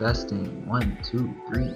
Testing. 1, 2, 3.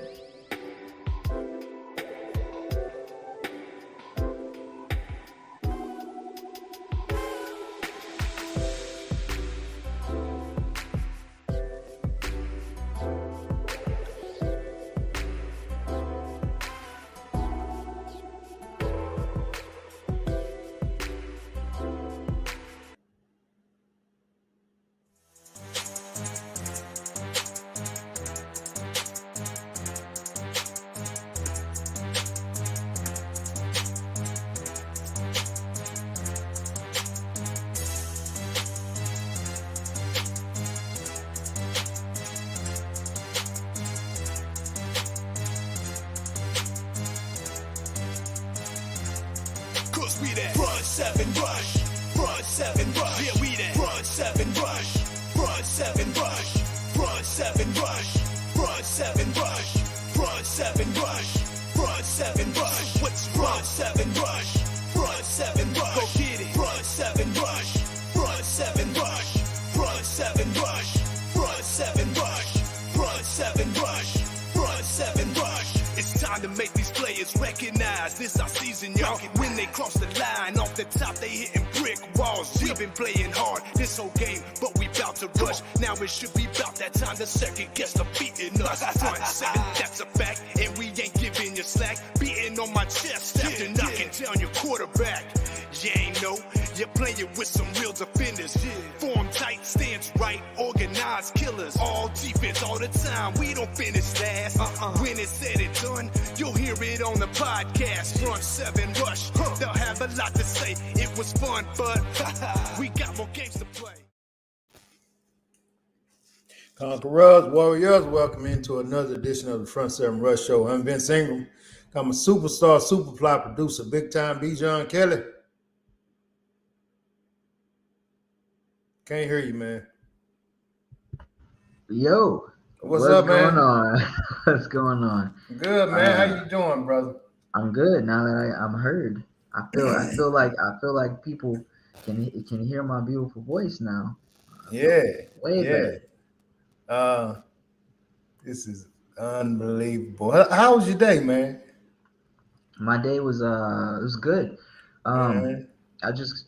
Cause we that front 7 rush, front 7 rush, yeah we that front 7 rush, front 7 rush, front 7 rush, front 7 rush, front 7 rush, front 7 rush, what's front 7 rush, front 7 rush, go get it, front 7 rush, front 7 rush, front 7 rush, front 7 rush, front 7 rush, front 7 rush. It's time to make these players recognize this our season, y'all. When they cross the line, off the top they hitting brick walls. We've been playing hard this whole game, but we bout to rush. Now it should be about that time the second gets to beating us. Front 7, that's a fact, and we ain't giving you slack. Beating on my chest after knocking down your quarterback. You ain't know, you're playing with some real defenders. Form tight, stance right, organized killers. All defense all the time, we don't finish last. When it's said and done, you'll hear it on the podcast. Front 7 rush, they'll have a lot to say. It was fun, but we got more games to play. Conquerors, Warriors, welcome into another edition of the Front 7 Rush Show. I'm Vincent Ingram. I'm a superstar, superfly producer, big time Bijan Kelley. Can't hear you, man. Yo. What's up, man? Going on? What's going on? Good, man. How you doing, brother? I'm good now that I'm heard. I feel like people can hear my beautiful voice now. Yeah. Way better. This is unbelievable. How was your day, man? My day was it was good. I just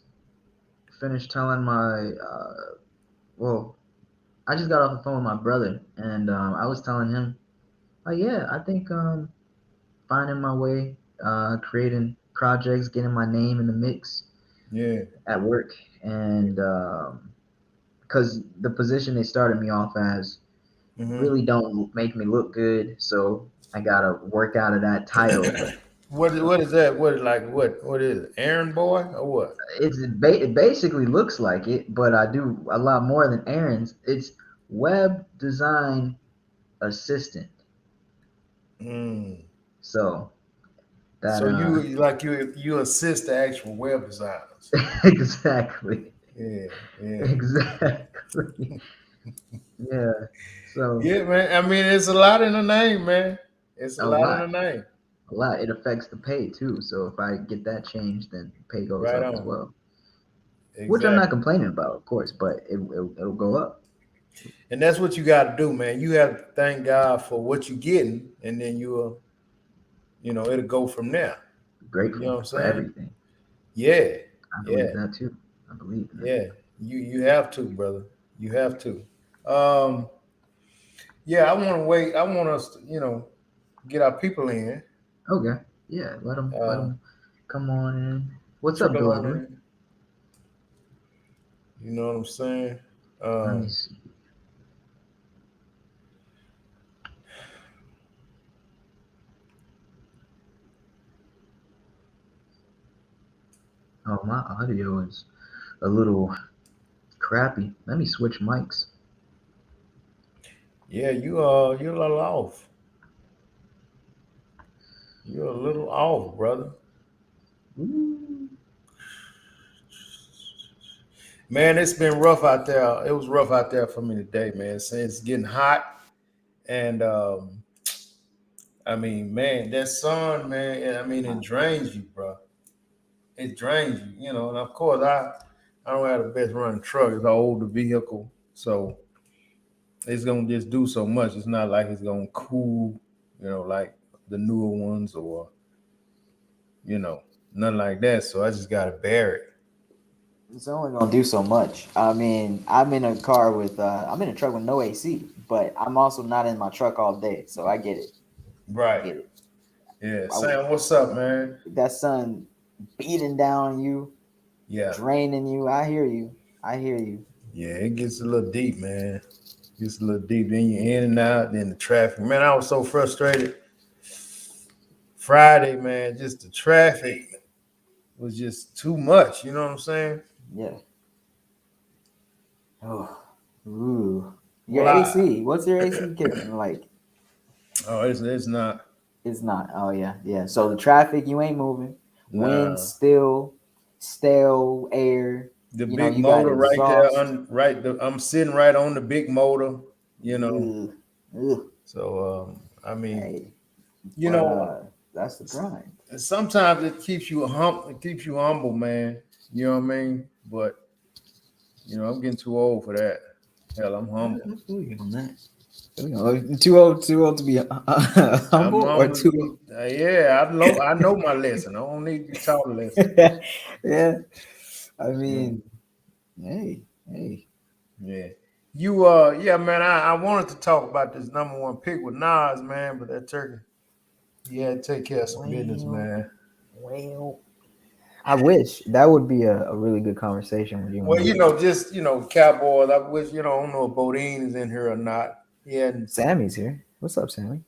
finished telling my I just got off the phone with my brother, and I was telling him, I think finding my way, creating projects, getting my name in the mix at work, and because the position they started me off as really don't make me look good, so I gotta work out of that title. What is that? What is it? Errand boy or what? It basically looks like it, but I do a lot more than errands. It's web design assistant. So you assist the actual web designers. Exactly. Yeah. Exactly. Yeah. So yeah, man. I mean, it's a lot in the name, man. It's a lot in the name. A lot. It affects the pay too. So if I get that changed, then pay goes up as well. Exactly. Which I'm not complaining about, of course, but it'll go up. And that's what you got to do, man. You have to thank God for what you're getting, and then it'll go from there. Grateful you know what I'm saying? For everything. Yeah. I believe that too. I believe that. Yeah. You have to, brother. You have to. I want to wait. I want us to, get our people in. Okay. Yeah. Let them come on in. What's up, Delivery? You know what I'm saying? Let me see. Oh, my audio is a little crappy. Let me switch mics. Yeah, you're a little off. You're a little off, brother. Ooh. Man, it's been rough out there. It was rough out there for me today, man. It's getting hot. And, I mean, man, that sun, man, I mean, it drains you, bro. It drains you, And, of course, I don't have the best running truck. It's an older vehicle. So, it's gonna just do so much. It's not like it's gonna cool, like the newer ones or nothing like that. So I just gotta bear it. It's only gonna do so much. I mean, I'm in a car with I'm in a truck with no AC, but I'm also not in my truck all day, so I get it. I Right. get it. Yeah. Sam, what's up, man? That sun beating down on you, Yeah. draining you. I hear you. I hear you. Yeah, it gets a little deep, man. Gets a little deep. Then you're in and out, then the traffic. Man, I was so frustrated. Friday, man, just the traffic was just too much. You know what I'm saying? Yeah. Oh. Ooh. Your Well, AC. What's your AC like? Oh, it's not. It's not. Oh yeah, yeah. So the traffic, you ain't moving. Wind Nah. still, stale air. The You know, big you got motor right there, exhaust. I'm sitting right on the big motor. Ugh, ugh. So I mean, Hey, you but know, that's the grind. sometimes it keeps you It keeps you humble, man. You know what I mean? But I'm getting too old for that. Hell, I'm humble. I feel you on that. Too old to be I'm humble, or humble. too. Yeah, I know my lesson. I don't need to be taught a lesson. Yeah, I mean, hey. Yeah. Yeah, man, I wanted to talk about this number one pick with Nas, man, but that turkey, he had to take care of some business, man. Well, I wish that would be a really good conversation with you. Well, just Cowboys. I wish I don't know if Bodine is in here or not. Yeah, Sammy's here. What's up, Sammy?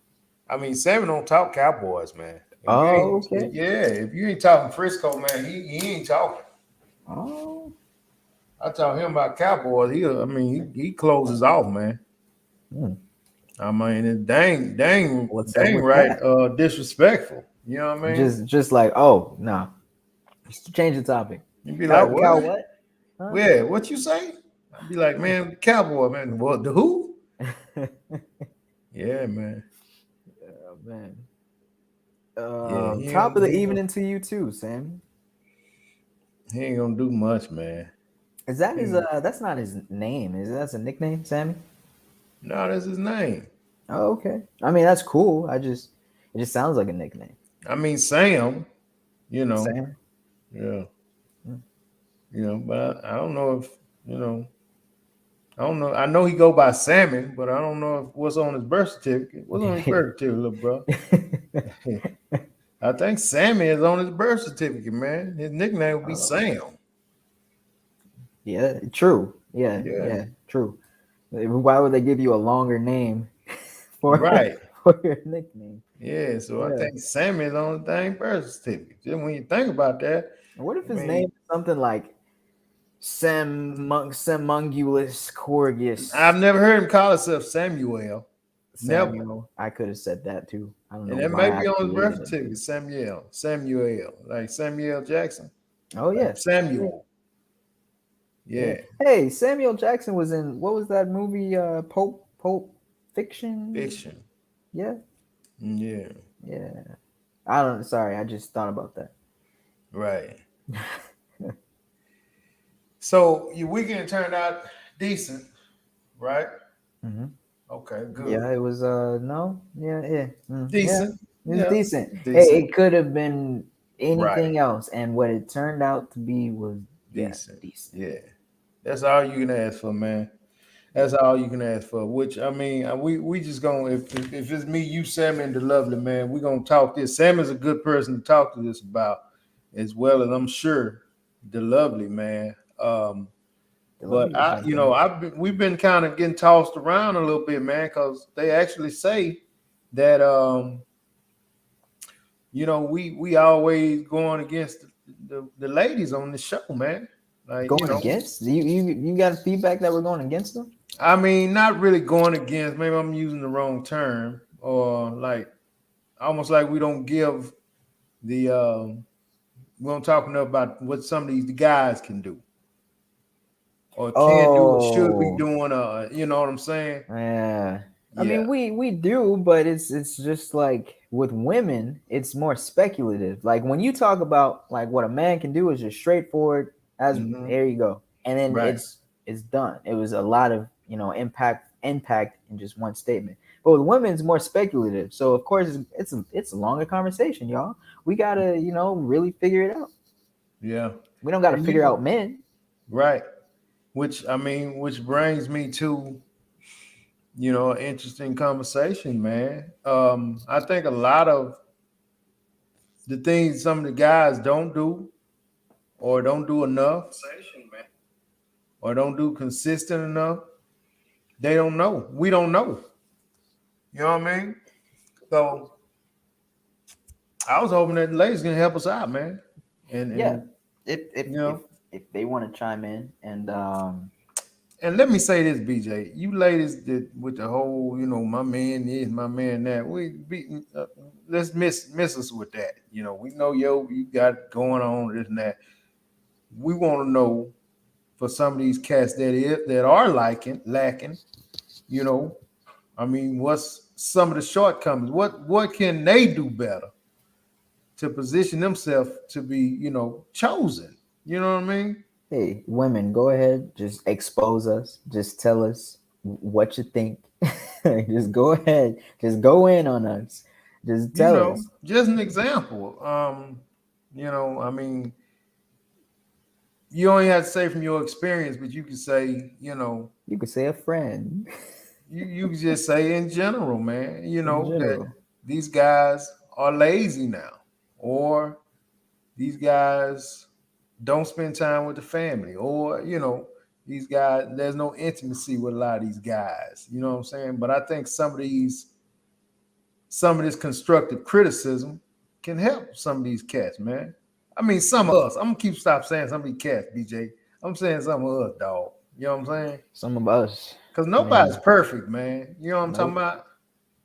I mean, Sammy don't talk Cowboys, man. Oh, okay. Yeah, if you ain't talking Frisco, man, he ain't talking. Oh, I talk him about Cowboys. He closes off, man. hmm. I mean, it's dang What's up with right, that? Disrespectful. You know what I mean? Just like, oh no, just change the topic. You'd be Cow like, what? what? Huh? Yeah, what you say? I'd be like, man, Cowboy, man. What, the who? Yeah, man. Oh, man. Yeah, Top of the evening to you too, Sammy. he ain't gonna do much, man. Is that his? That's not his name. That's a nickname, Sammy? No, that's his name. Oh, okay. I mean, that's cool. It just sounds like a nickname. I mean, Sam. Sam. Yeah. Hmm. But I don't know if I don't know. I know he go by Sammy, but I don't know if what's on his birth certificate. What's on his birth certificate, little bro? I think Sammy is on his birth certificate, man. His nickname would be Sam. Yeah, true. Yeah, true. Why would they give you a longer name for your nickname? Yeah, so I think Sammy is on the dang birth certificate. Just when you think about that. What if his name is something like Semungulus Corgus? I've never heard him call himself Samuel. Samuel. Never. I could have said that too. I don't know. And that may be on his birth certificate, Samuel, like Samuel Jackson. Oh yeah, Samuel. Yeah. Hey, Samuel Jackson was in, what was that movie? Pulp Fiction. Fiction. Yeah. Yeah. Yeah. Sorry, I just thought about that. Right. So your weekend turned out decent, right? Mm-hmm. Okay, good. Yeah, it was Decent. Yeah, it was decent. Hey, it could have been anything else, and what it turned out to be was decent. Yeah. That's all you can ask for, man. That's all you can ask for. Which I mean, we just gonna if it's me, you, Sam, and the lovely, man, we're gonna talk this. Sam is a good person to talk to this about, as well as I'm sure the lovely, man. But we've been kind of getting tossed around a little bit, man, because they actually say that we always going against the ladies on the show, man. Like going against you got feedback that we're going against them? I mean, not really going against. Maybe I'm using the wrong term, or like almost like we don't give the we don't talk enough about what some of these guys can do, or can do, or should be doing. You know what I'm saying? Yeah. I mean, we do, but it's just like with women, it's more speculative. Like when you talk about like what a man can do is just straightforward. As here you go, and then it's done. It was a lot of impact impact in just one statement. But with women, it's more speculative. So of course, it's a longer conversation, y'all. We gotta really figure it out. Yeah, We don't gotta and figure out men. right. Which brings me to an interesting conversation, man. I think a lot of the things some of the guys don't do or don't do enough or don't do consistent enough, they don't know. We don't know. You know what I mean? So I was hoping that the ladies can help us out, man. Yeah, And if if you if know, if they want to chime in and let me say this, BJ, you ladies that with the whole, my man this, my man that, let's miss us with that. We know you got it going on this and that. We want to know for some of these cats that are lacking, you know, what's some of the shortcomings? What can they do better to position themselves to be, chosen? You know what I mean? hey, women, go ahead, just expose us, just tell us what you think. Just go ahead, just go in on us, just tell us. Just an example. You know, I mean, you only have to say from your experience, but you can say, You could say a friend. you can just say in general, man, In that general. these guys are lazy now, or these guys don't spend time with the family, or these guys, there's no intimacy with a lot of these guys. You know what I'm saying? But I think some of this constructive criticism can help some of these cats, man. Some of us. I'm gonna stop saying some of these cats, BJ. I'm saying some of us, dog. You know what I'm saying? Some of us. Because I nobody's mean, perfect, man. You know what I'm talking nope. about?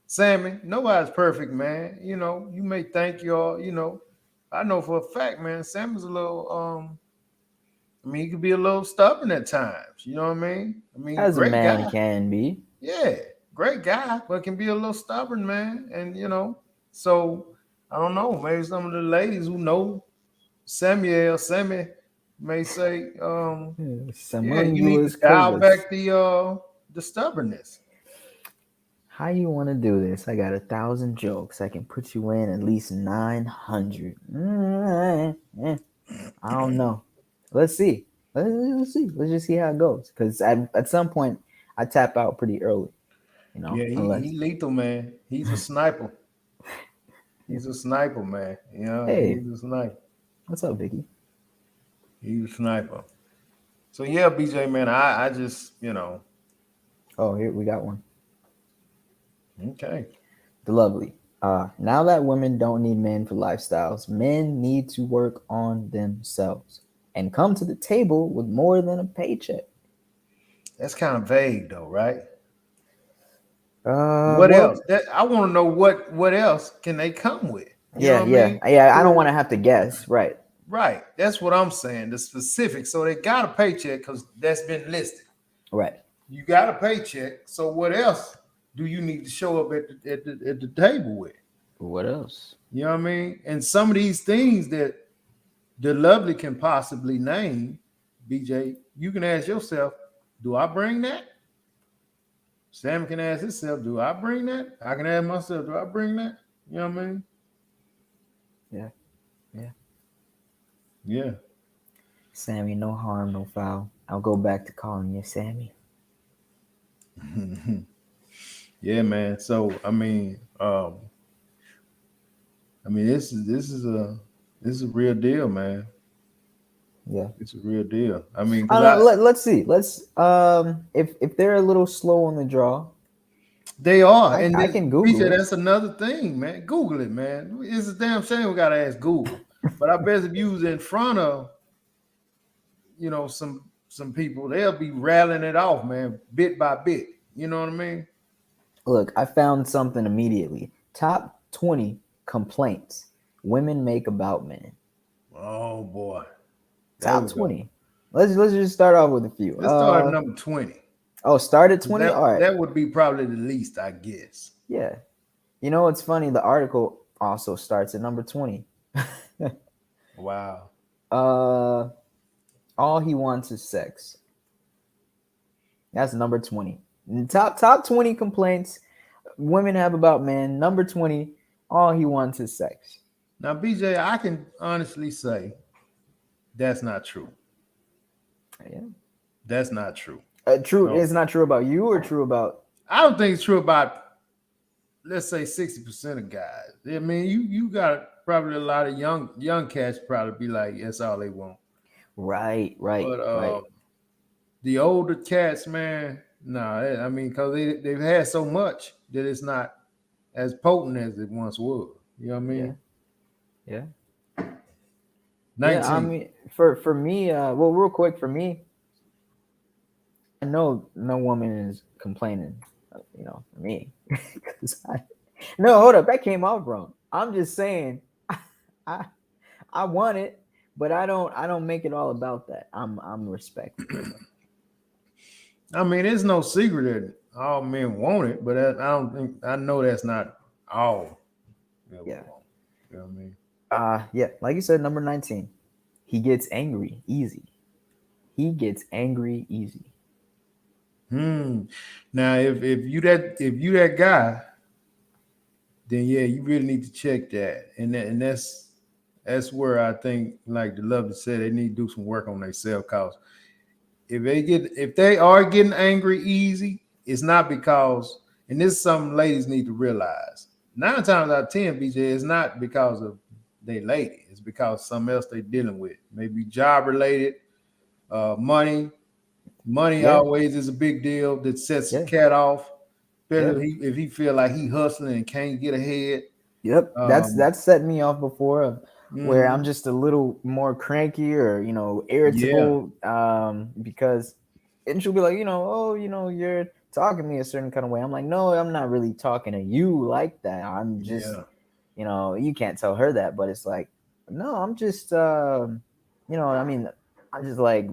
Sammy, nobody's perfect, man. You may think you're, I know for a fact, man, Sammy's a little he could be a little stubborn at times. You know what I mean? As a Great man guy. can be. Yeah, great guy, but can be a little stubborn, man. And so I don't know. Maybe some of the ladies who know Sammy may say, yeah, you need to Homunculus dial curvus. back the stubbornness. How you want to do this? I got 1,000 jokes. I can put you in at least 900. I don't know. Let's see. Let's see. Let's just see how it goes. Because at some point, I tap out pretty early. Yeah, he Unless. lethal, man. He's a sniper. He's a sniper, man. Hey, He's a sniper. what's up, Vicky? He's a sniper. So yeah, BJ, man, I just, Oh, here we got one. okay. The lovely. Now that women don't need men for lifestyles, men need to work on themselves and come to the table with more than a paycheck. That's kind of vague though, right? Uh, What well, else? I want to know what else can they come with? You know yeah, what I yeah, mean? yeah. I don't want So to have to guess, right? right, that's what I'm saying. The specifics. So they got a paycheck because that's been listed. Right. You got a paycheck. So what else do you need to show up at the table with? What else? You know what I mean? And some of these things that the lovely can possibly name, BJ, you can ask yourself, do I bring that? Sam can ask himself, do I bring that? I can ask myself, do I bring that? You know what I mean? Yeah, yeah. Yeah. Sammy, no harm, no foul. I'll go back to calling you Sammy. Yeah, man. So this is a real deal, man. Yeah. It's a real deal. I Because don't know, let's see. Let's if they're a little slow on the draw, they are, and I this, can Google BJ, it. that's another thing, man. Google it, man. It's a damn shame we gotta ask Google. But I bet if you was in front of, some people, they'll be rattling it off, man, bit by bit. You know what I mean? Look, I found something immediately. Top 20 complaints women make about men. Oh boy. There Top we go. 20. Let's just start off with a few. Let's start at number 20. Start at 20. That All right. that would be probably the least, I guess. Yeah. You know what's funny? The article also starts at number 20. Wow. All he wants is sex. That's number 20. Top 20 complaints women have about men. Number 20, all he wants is sex. Now, BJ, I can honestly say that's not true. Yeah. That's not true. True. No. It's not true about you or true about. I don't think it's true about, let's say, 60% of guys. I mean, you got probably a lot of young cats probably be like, that's all they want. Right. But the older cats, man, I mean, because they've had so much that it's not as potent as it once was. You know what I mean? Yeah. 19. Yeah, I mean, for me, well, real quick, for me, I know no woman is complaining, for me. No, hold up, that came off wrong. I'm just saying, I want it, but I don't make it all about that. I'm respectful. I mean, it's no secret that all men want it, but I know that's not all. Yeah. You know what I mean? Yeah, like you said, number 19. He gets angry easy. He gets angry easy. Now, if you that guy, then yeah, you really need to check that, and that's where I think, like the Lovely said, they need to do some work on themselves. Cause if they are getting angry easy, it's not because, and this is something ladies need to realize. 9 times out of 10, BJ, it's not because of they lady. It's because something else they're dealing with. Maybe job related, money. Money always is a big deal that sets the cat off, especially if he feel like he hustling and can't get ahead. Yep, that's set me off before, where I'm just a little more cranky or irritable, because, and she'll be like, you're talking to me a certain kind of way. I'm like, no, I'm not really talking to you like that. I'm just, you can't tell her that, but it's like, no, I'm just, I mean, I'm just like,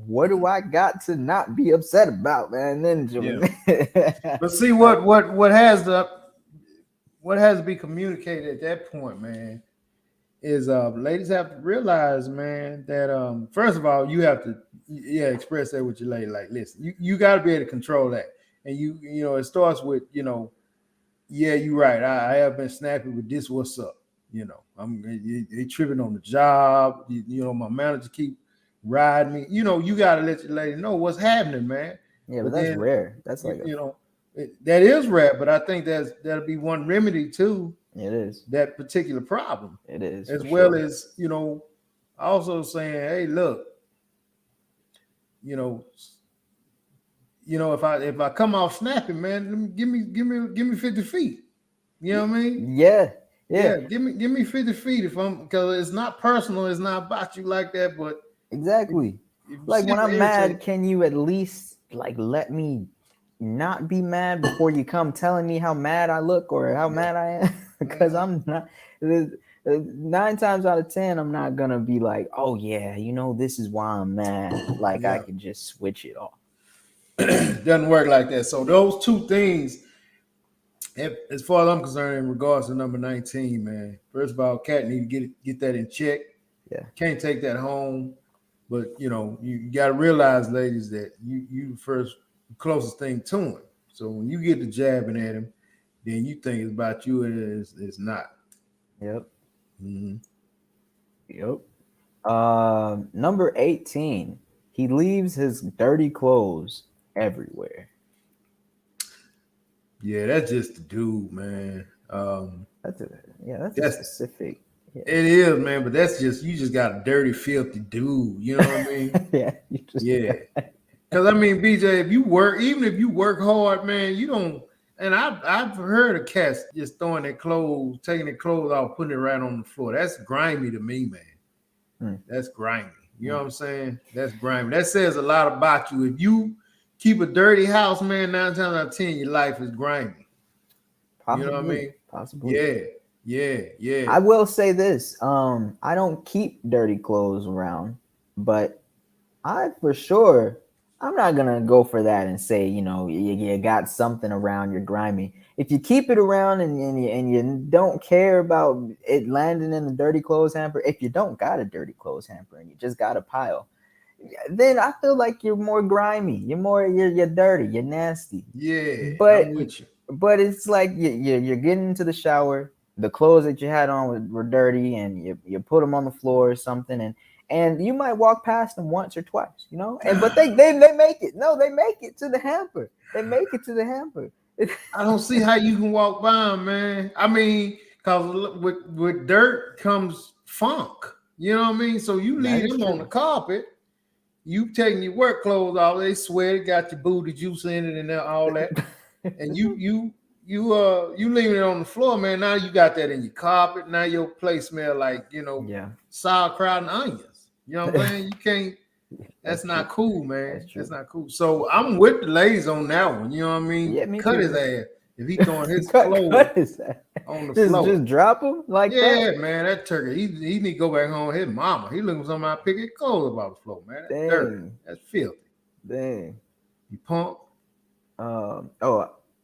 what do I got to not be upset about, man? And then, but see what has to be communicated at that point, man, is ladies have to realize, man, that first of all, you have to express that with your lady. Like, listen, you got to be able to control that, and it starts with you're right. I have been snappy with this. What's up? They tripping on the job. My manager keep riding me. You got to let your lady know what's happening, man. Yeah, but that's rare. That's like that is rare. But I think that'll be one remedy to it is that particular problem. It is, as well as also saying, hey, look, if I come off snapping, man, give me 50 feet. You know what I mean? Yeah. Give me 50 feet because it's not personal. It's not about you like that. But exactly, like when I'm mad, can you at least let me not be mad before you come telling me how mad I look or how mad I am? Because I'm not. 9 times out of 10, I'm not gonna be like, oh yeah, this is why I'm mad. I can just switch it off. Doesn't work like that. So those two things, as far as I'm concerned, in regards to number 19, man. First of all, cat need to get that in check. Yeah, can't take that home. But you got to realize, ladies, that you first closest thing to him. So when you get the jabbing at him, then you think it's about you, and it's not. Yep. Mm-hmm. Yep. Number 18, he leaves his dirty clothes everywhere. Yeah, that's just the dude, man. That's specific. Yeah. It is, man, but that's you just got a dirty, filthy dude. You know what I mean? Yeah. Because I mean, BJ, even if you work hard, man, you don't. And I've heard of cats just throwing their clothes, taking their clothes off, putting it right on the floor. That's grimy to me, man. That's grimy. You know what I'm saying? That's grimy. That says a lot about you. If you keep a dirty house, man, 9 times out of 10, your life is grimy. Possibly, you know what I mean? Possibly. Yeah. I will say this. I don't keep dirty clothes around, but I'm not gonna go for that and say, you got something around, you're grimy. If you keep it around and you don't care about it landing in the dirty clothes hamper, if you don't got a dirty clothes hamper and you just got a pile, then I feel like you're more grimy. You're dirty. You're nasty. Yeah, But I'm with you. but it's like you're getting into the shower. The clothes that you had on were dirty, and you put them on the floor or something, and you might walk past them once or twice, you know. And but they make it. No, they make it to the hamper. They make it to the hamper. I don't see how you can walk by them, man. I mean, because with dirt comes funk. You know what I mean? So you That leave is them on true. the carpet. You taking your work clothes off. They sweat. Got your booty juice in it and all that. And you leaving it on the floor, man. Now you got that in your carpet. Now your place smell like Yeah. sauerkraut and onions. You know what I'm saying? You can't. That's not cool, man. That's not cool. So I'm with the ladies on that one. You know what I mean? Yeah, me Cut too. his ass if he throwing his cut clothes his ass. on the floor. Just drop him like Yeah, that. man, that turkey. He need to go back home with his mama. He looking for somebody pick his clothes about the floor, man. That's dirty. That's filthy. Dang. You punk. Oh,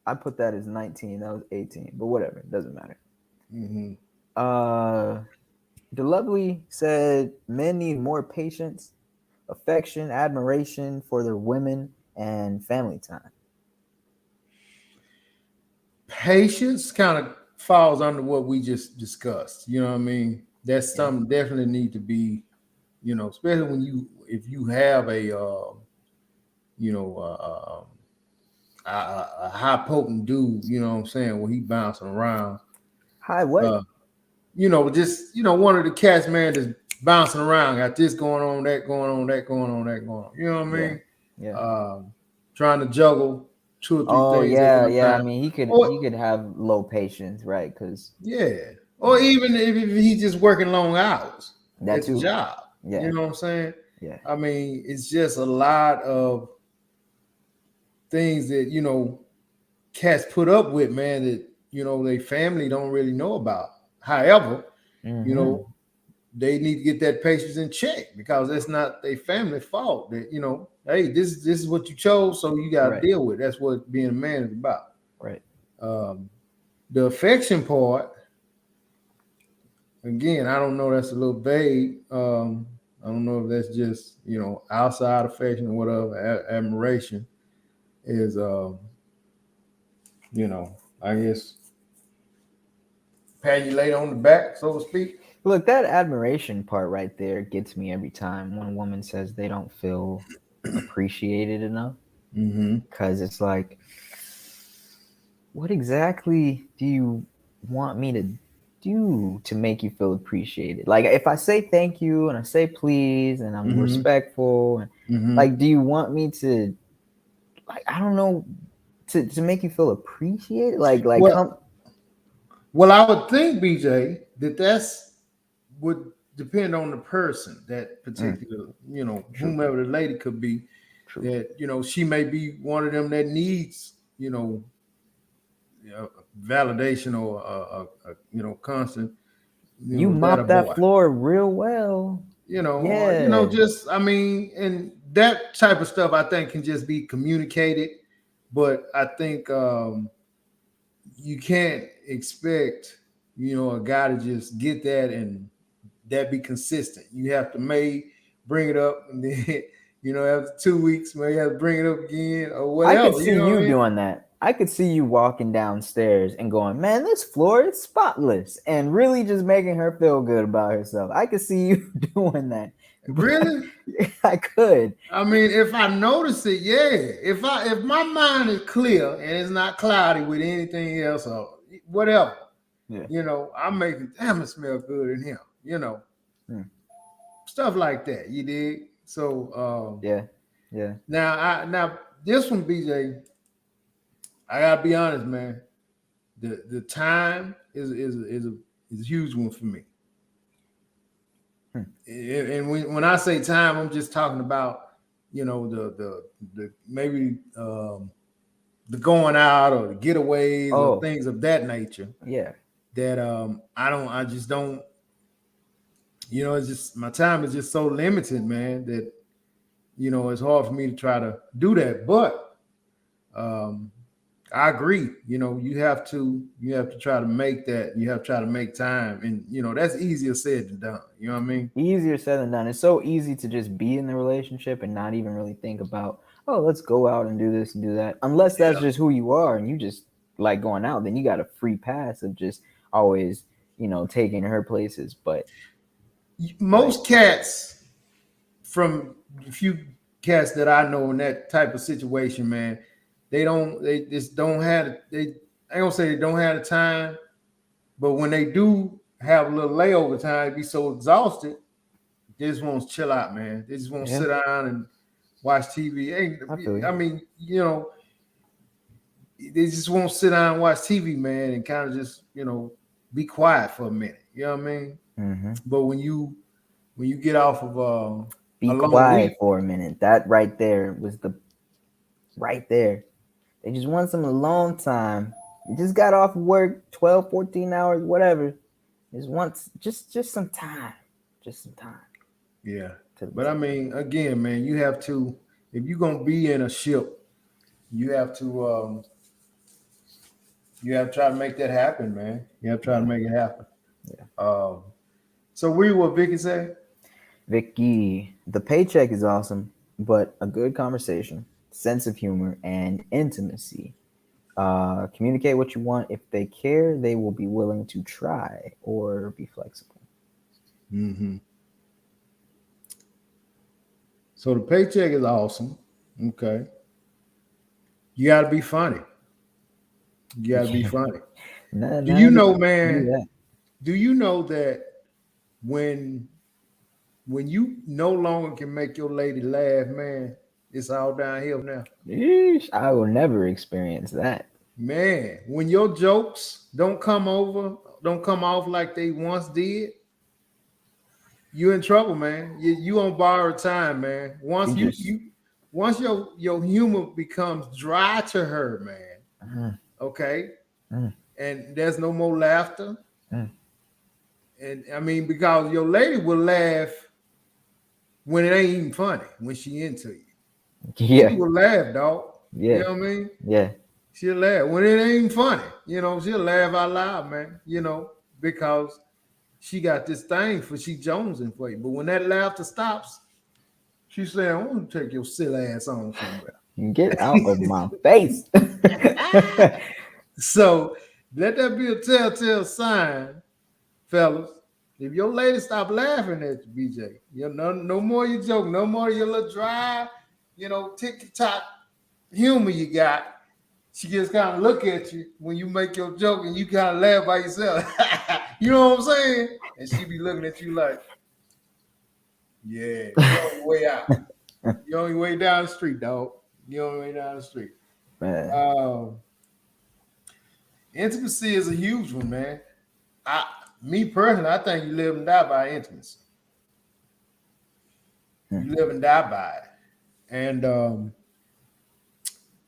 I put that as 19. That was 18, but whatever. It doesn't matter. Mm-hmm. The lovely said men need more patience, affection, admiration for their women, and family time. Patience kind of falls under what we just discussed. You know what I mean? That's something definitely need to be, especially when if you have a high potent dude, you know what I'm saying, when he bouncing around. Hi, what? Just one of the cats, man, just bouncing around, got this going on, that going on, that going on, that going on. You know what I mean? Yeah. Trying to juggle 2 or 3 Oh things yeah, at one yeah. time. I mean, he could have low patience, right? Because or even if he's just working long hours that at the too. job. Yeah. You know what I'm saying? Yeah. I mean, it's just a lot of things that cats put up with, man, that they family don't really know about. However, they need to get that patience in check, because that's not their family fault. That hey, this is what you chose, so you got to deal with it. That's what being a man is about. Right. The affection part, again, I don't know. That's a little vague. I don't know if that's just outside affection or whatever. Admiration is I guess pat you later on the back, so to speak. Look, that admiration part right there gets me every time when a woman says they don't feel appreciated enough. Because it's like, what exactly do you want me to do to make you feel appreciated? Like, if I say thank you and I say please and I'm respectful, and like, do you want me to, like, I don't know, to make you feel appreciated? Well, I would think, BJ, that's would depend on the person, that particular, whomever the lady could be. True. That she may be one of them that needs validation or constant. You mop that floor real well. Or, just, I mean, and that type of stuff I think can just be communicated, but I think you can't expect a guy to just get that and that be consistent. You have to bring it up, and then after 2 weeks, maybe you have to bring it up again or whatever. I could see you doing that. I could see you walking downstairs and going, man, this floor is spotless, and really just making her feel good about herself. I could see you doing that. Really? I could. I mean, if I notice it, yeah. If my mind is clear and it's not cloudy with anything else or whatever, I'm making, damn, it smell good in here. Stuff like that. You dig? So yeah. Now this one, BJ, I gotta be honest, man. The time is a huge one for me. And when I say time, I'm just talking about the maybe the going out or the getaways or things of that nature. Yeah. That I just don't. It's just, my time is just so limited, man, that it's hard for me to try to do that. But I agree. You have to try to make that. You have to try to make time, and that's easier said than done. You know what I mean? Easier said than done. It's so easy to just be in the relationship and not even really think about, oh, let's go out and do this and do that. Unless that's just who you are and you just like going out, then you got a free pass of just always, taking her places. But most cats, from a few cats that I know in that type of situation, man, they just don't have I don't say they don't have the time, but when they do have a little layover time, they be so exhausted, they just want to chill out, man. They just want to sit down and watch TV. I mean, they just won't sit down and watch TV, man, and kind of just, be quiet for a minute. You know what I mean? Mm-hmm. But when you get off of be quiet for a minute, that right there was right there. They just want some alone time. You just got off work, 12, 14 hours, whatever. Just some time. Just some time. Yeah. But I mean, again, man, you have to, if you're going to be in a ship, you have to try to make that happen, man. You have to try to make it happen. Yeah. So what Vicky say? Vicky, the paycheck is awesome, but a good conversation, sense of humor, and intimacy. Communicate what you want. If they care, they will be willing to try or be flexible. Mm-hmm. So the paycheck is awesome. Okay. You got to be funny. You got to be funny. Do you know, man? Do you know that when you no longer can make your lady laugh, man, it's all downhill now. Yeesh, I will never experience that. Man, when your jokes don't come off like they once did, you in trouble, man. You on borrowed time, man. Once once your humor becomes dry to her, man. Okay. And there's no more laughter. And I mean, because your lady will laugh when it ain't even funny, when she into you. Yeah. She will laugh, dog. Yeah. You know what I mean? Yeah. She'll laugh. When it ain't funny, she'll laugh out loud, man, because she got this thing for she jonesing for you. But when that laughter stops, she's saying, I want to take your silly ass on somewhere. Get out of my face. So let that be a telltale sign, fellas. If your lady stop laughing at you, BJ, no more you joke, no more your little dry, tick-tock humor you got. She just kind of look at you when you make your joke and you kind of laugh by yourself. You know what I'm saying? And she be looking at you like, yeah, you're on your way out. You're on your way down the street, dog. You're on your way down the street. Man. Intimacy is a huge one, man. Me personally, I think you live and die by intimacy. You live and die by it. And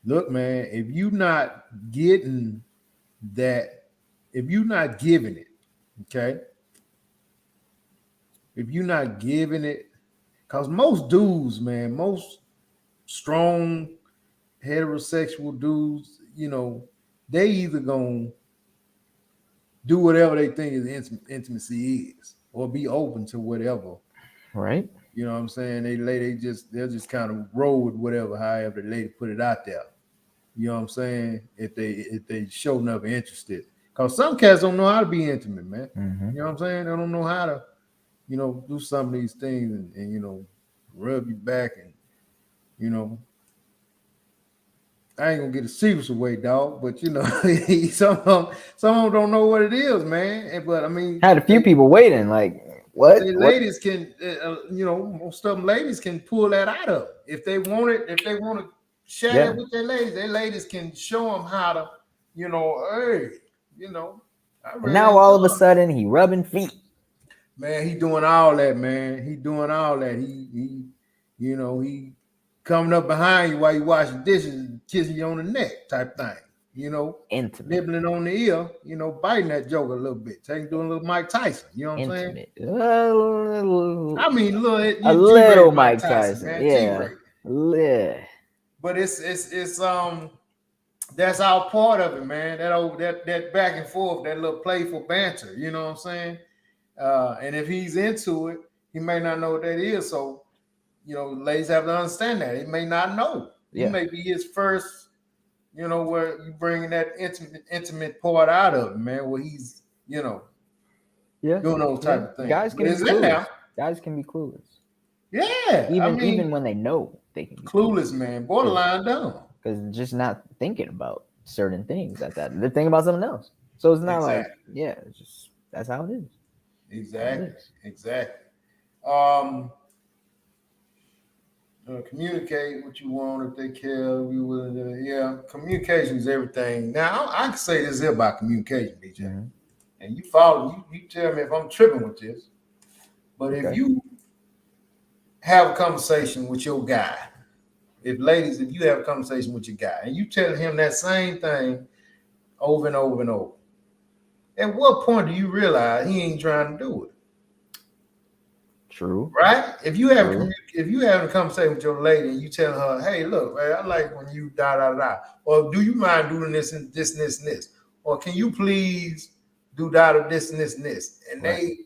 look, man, if you're not getting that, if you're not giving it, okay? If you're not giving it, because most dudes, man, most strong heterosexual dudes, they either gonna do whatever they think is intimacy is, or be open to whatever. Right. You know what I'm saying? They'll just kind of roll with whatever, however the lady put it out there. You know what I'm saying? If they show never interested. Because some cats don't know how to be intimate, man. Mm-hmm. You know what I'm saying? They don't know how to, do some of these things and rub your back and, I ain't gonna get the secrets away, dog. But some of them don't know what it is, man. But I mean, had a few people waiting, like what? Ladies can, most of them ladies can pull that out of them. If they want it, if they want to share it with their ladies can show them how to, hey, And now all of a sudden he rubbing feet. Man, he doing all that, man. He doing all that. He coming up behind you while you washing dishes and kissing you on the neck type thing. Intimate. Nibbling on the ear, biting that joke a little bit. Doing a little Mike Tyson. You know what I'm saying? I mean, a little Mike Tyson. Man, yeah. But it's that's all part of it, man. That back and forth, that little playful banter. You know what I'm saying? And if he's into it, he may not know what that is. So, ladies have to understand that. He may not know. You may be his first, where you bringing that intimate part out of him, man, where he's, doing those type of things. Guys can be clueless. Guys can be clueless. Yeah. Even when they know they can be clueless, man. Borderline dumb. Because just not thinking about certain things at that. They're thinking about something else. So it's not it's just that's how it is. Exactly. Communicate what you want if they care. Communication is everything. Now I can say this here about communication, BJ. Mm-hmm. And you follow. You tell me if I'm tripping with this. But if you have a conversation with your guy, if you have a conversation with your guy and you tell him that same thing over and over and over, at what point do you realize he ain't trying to do it? True. Right? If you have a conversation with your lady and you tell her, hey, look, man, I like when you da, or do you mind doing this and this and this and this? Or can you please do this and this and this? And they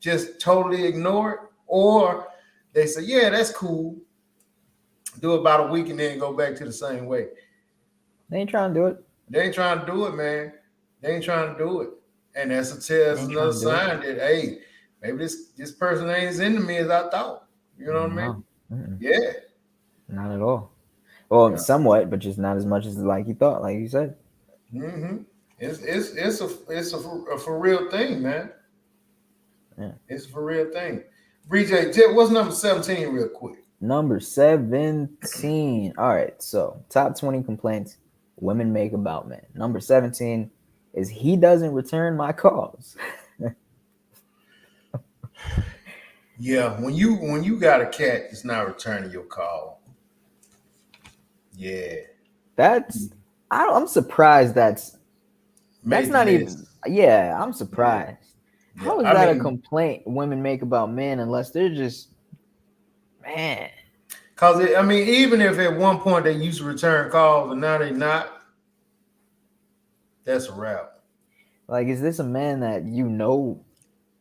just totally ignore it, or they say, yeah, that's cool. Do it about a week and then go back to the same way. They ain't trying to do it. They ain't trying to do it, man. They ain't trying to do it. And that's another sign that, hey, maybe this person ain't as into me as I thought. You know what I mean? Mm-mm. Yeah. Not at all. Well, somewhat, but just not as much as like you thought, like you said. Mm-hmm. It's a for real thing, man. Yeah. It's a for real thing. BJ, what's number 17 real quick? Number 17. All right, so top 20 complaints women make about men. Number 17 is he doesn't return my calls. Yeah, when you got a cat that's not returning your call. Yeah. I'm surprised that's not even. Yeah, I'm surprised. Yeah. How is that a complaint women make about men unless they're just, man? Because even if at one point they used to return calls and now they not, that's a wrap. Like, is this a man that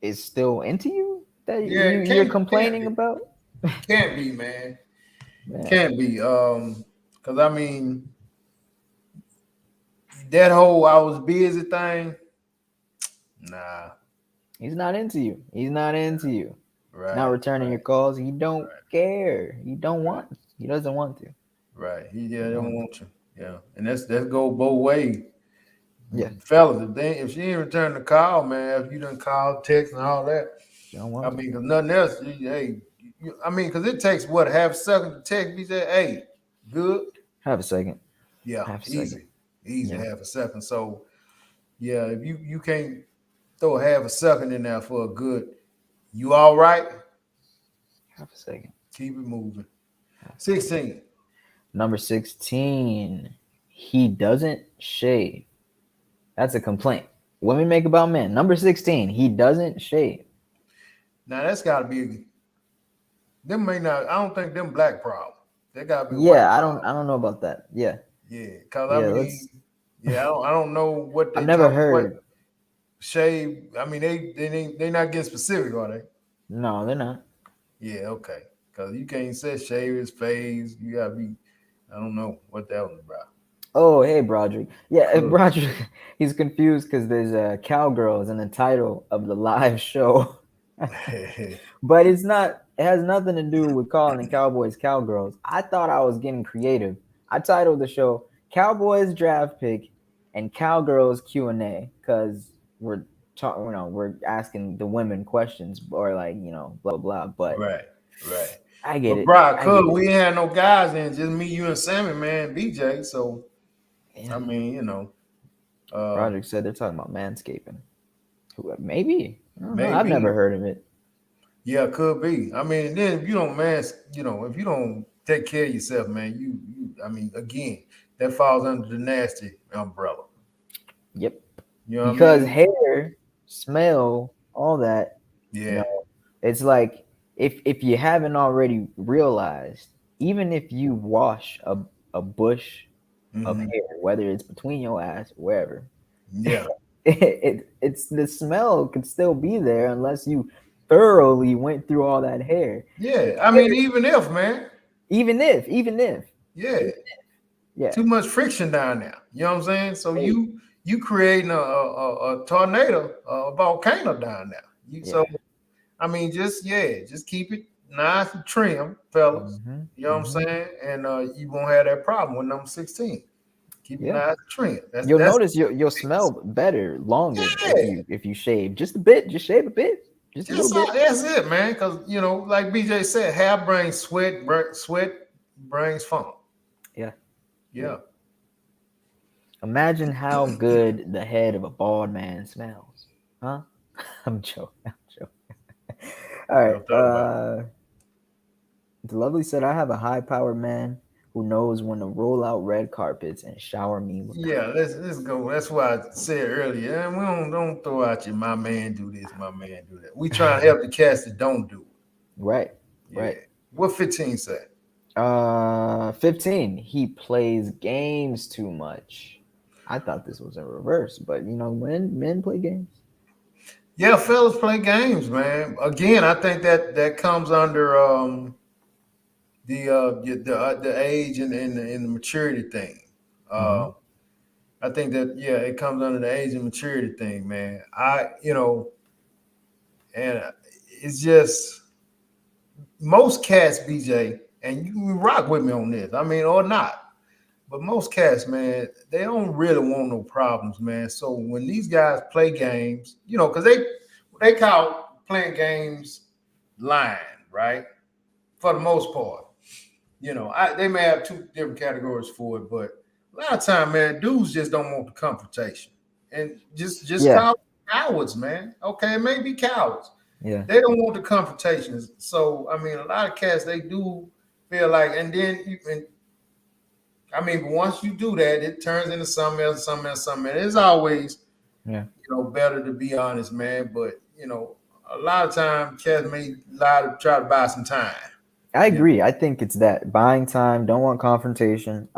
is still into you that you're complaining about? Can't be, man. Can't be. Because that whole I was busy thing, nah. He's not into you. He's not into you. Right. Not returning your calls. He don't care. He don't want. He doesn't want to. Right. He don't want you. Yeah. And that's go both ways. Yeah. Fellas, if she ain't returning the call, man, if you done call, text, and all that, because nothing else. Because it takes half a second to text. You say, hey, good. Half a second. Yeah. Easy. Half a second. So, yeah, if you can't throw a half a second in there for a good, you all right? Half a second. Keep it moving. 16. Number 16. He doesn't shave. That's a complaint women make about men. Number 16. He doesn't shave. Now that's got to be. Them may not. I don't think them black problem. They got to be. Yeah, I don't know about that. Yeah. Yeah, because I don't know what they. I've never heard. Shave. They not getting specific, are they? No, they're not. Yeah, okay. Because you can't say shave his face. You gotta be. I don't know what that was about. Oh, hey, Broderick. Yeah, Broderick. He's confused because there's Cowgirls in the title of the live show, but it's not. It has nothing to do with calling the Cowboys Cowgirls. I thought I was getting creative. I titled the show "Cowboys Draft Pick" and "Cowgirls Q&A" because we're talking, we're asking the women questions or blah blah. But right. I get it. Bro, we ain't had no guys in, just me, you, and Sammy, man, BJ. So, yeah. Project said they're talking about manscaping. Maybe. I've never heard of it. Yeah, could be. Then if you don't if you don't take care of yourself, man, you again, that falls under the nasty umbrella. Yep. Because hair, smell, all that. Yeah. It's like if you haven't already realized, even if you wash a bush of hair, whether it's between your ass or wherever. Yeah. It's the smell could still be there unless you thoroughly went through all that hair. Yeah. I mean, even if, man. Even if, Yeah. yeah, Too much friction down there. You know what I'm saying? So you creating a tornado, a volcano down there. So I mean, just keep it nice and trim, fellas. You know what I'm saying? And you won't have that problem with number 16. Keep it nice and trim. You'll That's notice you'll smell better longer yeah. if you shave just a bit. Just shave a bit, just a little bit. That's it, man. Because like BJ said, hair brings sweat, sweat brings funk. Yeah. Yeah. Imagine how good the head of a bald man smells, huh? I'm joking. All right. The lovely said, "I have a high-powered man who knows when to roll out red carpets and shower me with." Yeah, let's go. That's why I said earlier. We don't throw out your my man do this, my man do that. We try to help the cats that don't do it. Right. Yeah. Right. What 15 say? 15. He plays games too much. I thought this was in reverse, but when men play games. Yeah, fellas play games, man. Again, I think that comes under the age and the maturity thing. I think that it comes under the age and maturity thing, man. And it's just most cats, BJ, and you can rock with me on this. I mean, or not. But most cats, man, they don't really want no problems, man. So when these guys play games, because they call playing games lying, right? For the most part. They may have two different categories for it, but a lot of time, man, dudes just don't want the confrontation. And just call cowards, man. Okay, it may be cowards. Yeah. They don't want the confrontations. So, I mean, a lot of cats, they do feel like, and then but once you do that, it turns into something else. It's always, better to be honest, man. But a lot of times, cats may lie to try to buy some time. I agree. I think it's that buying time. Don't want confrontation.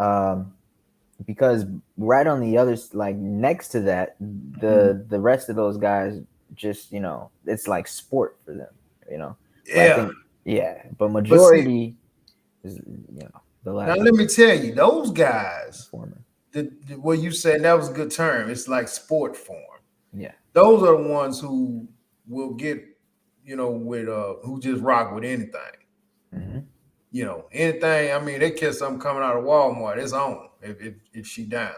Because right on the other, like next to that, the rest of those guys just it's like sport for them. Yeah. But I think, but majority is the last. Now let me tell you, those guys. What you said, that was a good term. It's like sport form. Yeah. Those are the ones who will get, with who just rock with anything. Anything. I mean, they catch something coming out of Walmart, it's on. If she down,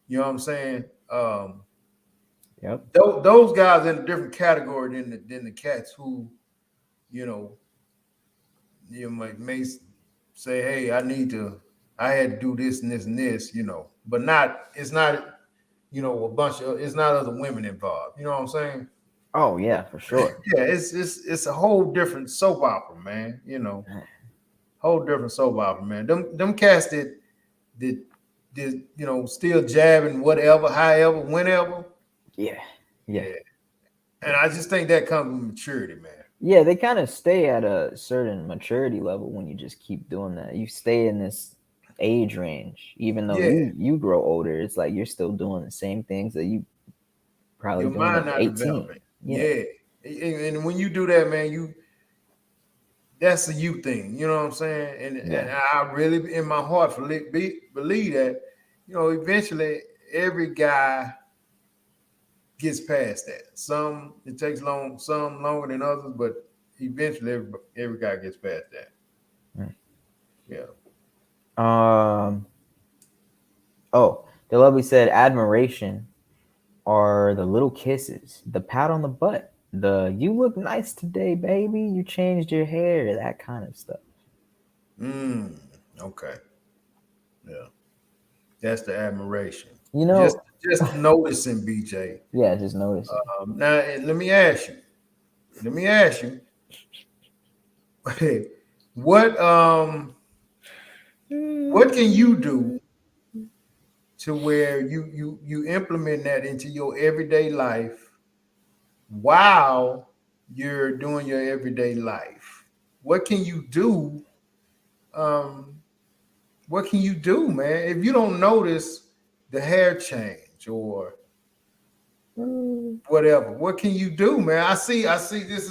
you know what I'm saying? Yep. Those guys in a different category than the cats who, may say, hey, I had to do this and this and this, but it's not, a bunch of, it's not other women involved. You know what I'm saying? Oh yeah, for sure. Yeah, it's a whole different soap opera, man. Whole different soap opera, man. Them cats that still jabbing whatever, however, whenever. Yeah. And I just think that comes with maturity, man. Yeah, they kind of stay at a certain maturity level when you just keep doing that. You stay in this age range, even though you grow older. It's like you're still doing the same things that you probably your doing mind at not 18. Developing. Yeah. And when you do that, man, that's a you thing. You know what I'm saying? And I really, in my heart, believe that, eventually every guy gets past that. Some it takes some longer than others, but eventually every guy gets past that. Yeah. Oh, the lovely said admiration are the little kisses, the pat on the butt, the "you look nice today, baby, you changed your hair," that kind of stuff. Okay. Yeah. That's the admiration. Just noticing, BJ. Yeah, just noticing. Now let me ask you. What can you do to where you implement that into your everyday life while you're doing your everyday life? What can you do what can you do, man? If you don't notice the hair change or whatever, what can you do, man? I see. You This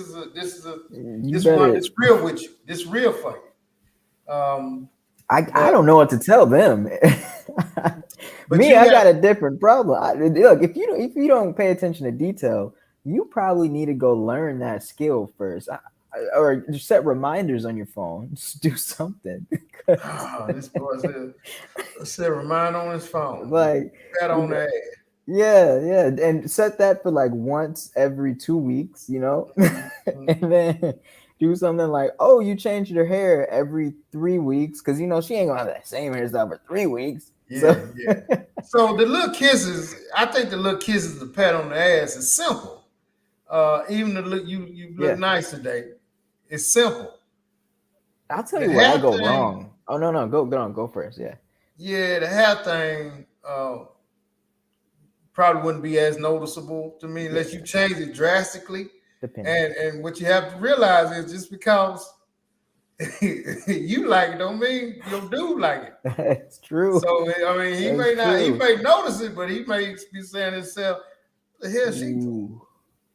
one, better. this real with you. This real for you. I But don't know what to tell them. but Me, you I have got a different problem. Look, if you don't pay attention to detail, you probably need to go learn that skill first, or just set reminders on your phone. Just do something. this boy said remind on his phone. Like, Pat on the ass. yeah, and set that for like once every 2 weeks, Mhm. and then do something like, oh, you change your hair every 3 weeks, because she ain't gonna have that same hairstyle for 3 weeks. Yeah, So yeah. So the little kisses, I think the little kisses, the pat on the ass is simple. Even the look you look yeah, nice today. It's simple. I'll tell The you where I hair go thing, wrong. Oh no, go first. Yeah, yeah, the hair thing probably wouldn't be as noticeable to me yeah, unless you change it drastically. depending. And what you have to realize is just because you like it don't mean your dude like it. That's true. So I mean, That's he true. may notice it, but he may be saying to himself, "The hell she doing?" Ooh,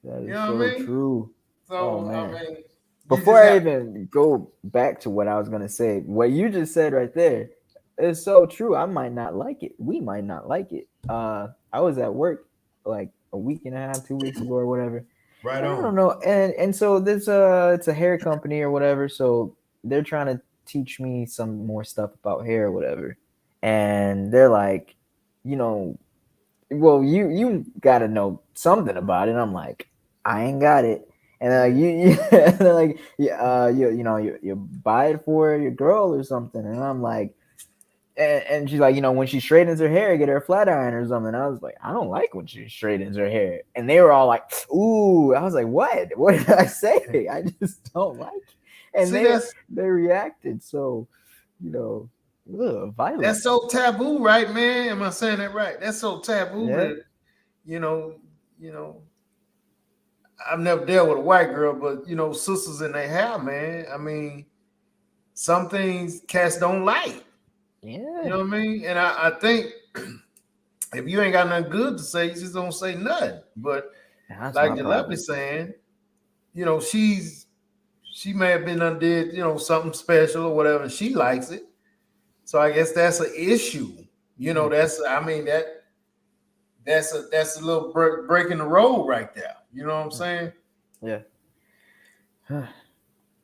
that You is know what so I mean? true. Oh So I man. mean, you Before just I have even go back to what I was gonna say, what you just said right there is so true. I might not like it. We might not like it. I was at work like a week and a half, 2 weeks ago or whatever. right And I on. don't know. And so this it's a hair company or whatever. So they're trying to teach me some more stuff about hair or whatever. And they're like, you know, well, you got to know something about it. And I'm like, I ain't got it. And Yeah. and they're like, yeah, you buy it for your girl or something. And I'm like, and she's like, when she straightens her hair, get her a flat iron or something. I was like, I don't like when she straightens her hair. And they were all like, ooh. I was like, what? What did I say? I just don't like it. And See, they reacted so, violent. that's so taboo, right, man? Am I saying that right? That's so taboo Yeah. that you know, you know. I've never dealt with a white girl, but sisters in their hair, man. I mean, some things cats don't like. You Yeah. know what I mean? And I think if you ain't got nothing good to say, you just don't say nothing. But That's like my your lovely problem. saying, she may have been undid, something special or whatever, and she likes it. So I guess that's an issue. Mm, That's I mean that's a little break in the road right there. You know what I'm mm, saying? yeah.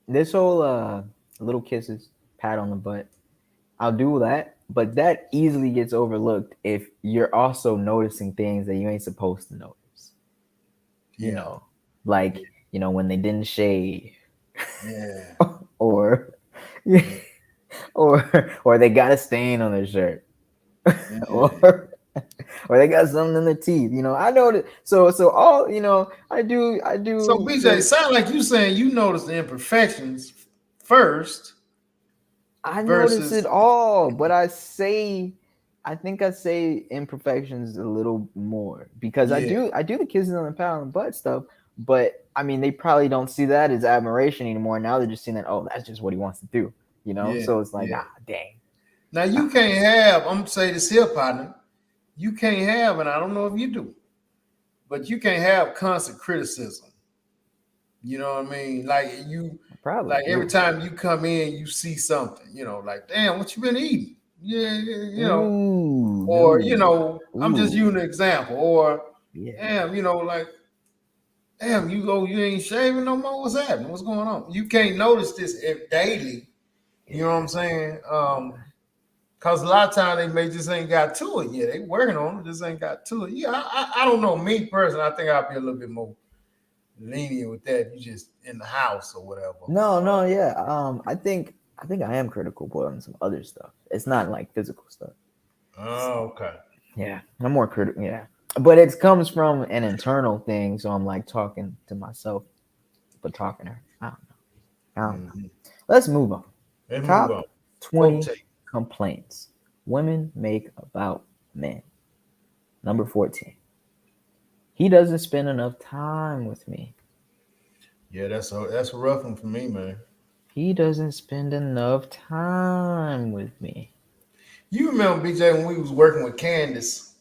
This whole little kisses, pat on the butt, I'll do that, but that easily gets overlooked if you're also noticing things that you ain't supposed to notice. You Yeah, know, like when they didn't shave, yeah, or yeah, or they got a stain on their shirt, yeah. or or they got something in their teeth. I know that. So all I So do BJ, certain. sound like you saying you notice the imperfections first I notice it versus all, but I think I say imperfections a little more because I yeah, do I do the kisses on the pat on the butt stuff, but I mean they probably don't see that as admiration anymore. Now they're just seeing that, oh, that's just what he wants to do. yeah, So it's like, yeah. dang. Now you Ah, can't have. I'm gonna say this here, partner. You can't have, and I don't know if you do, but you can't have constant criticism. You know what I mean? I probably like every do. time you come in, you see something. Like damn, what you been eating? Yeah, Ooh, or I'm just ooh, using an example. Or yeah, damn, like damn, you ain't shaving no more. What's happening? What's going on? You can't notice this daily. You know what I'm yeah. saying? Cause a lot of times they may just ain't got to it yet. They working on it, just ain't got to it. Yeah, I don't know. Me personally, I think I'll be a little bit more lenient with that. You just in the house or whatever. No, yeah. I think I am critical, but on some other stuff. It's not like physical stuff. Oh, okay. Yeah, I'm more critical. Yeah, but it comes from an internal thing. So I'm like talking to myself, but talking to her. I don't know. I don't know. Mm-hmm. Let's move on. Let's move Top on. Quote 20 tape. complaints women make about men. Number 14. He doesn't spend enough time with me. Yeah, that's a rough one for me, man. He doesn't spend enough time with me. You remember BJ when we was working with Candace?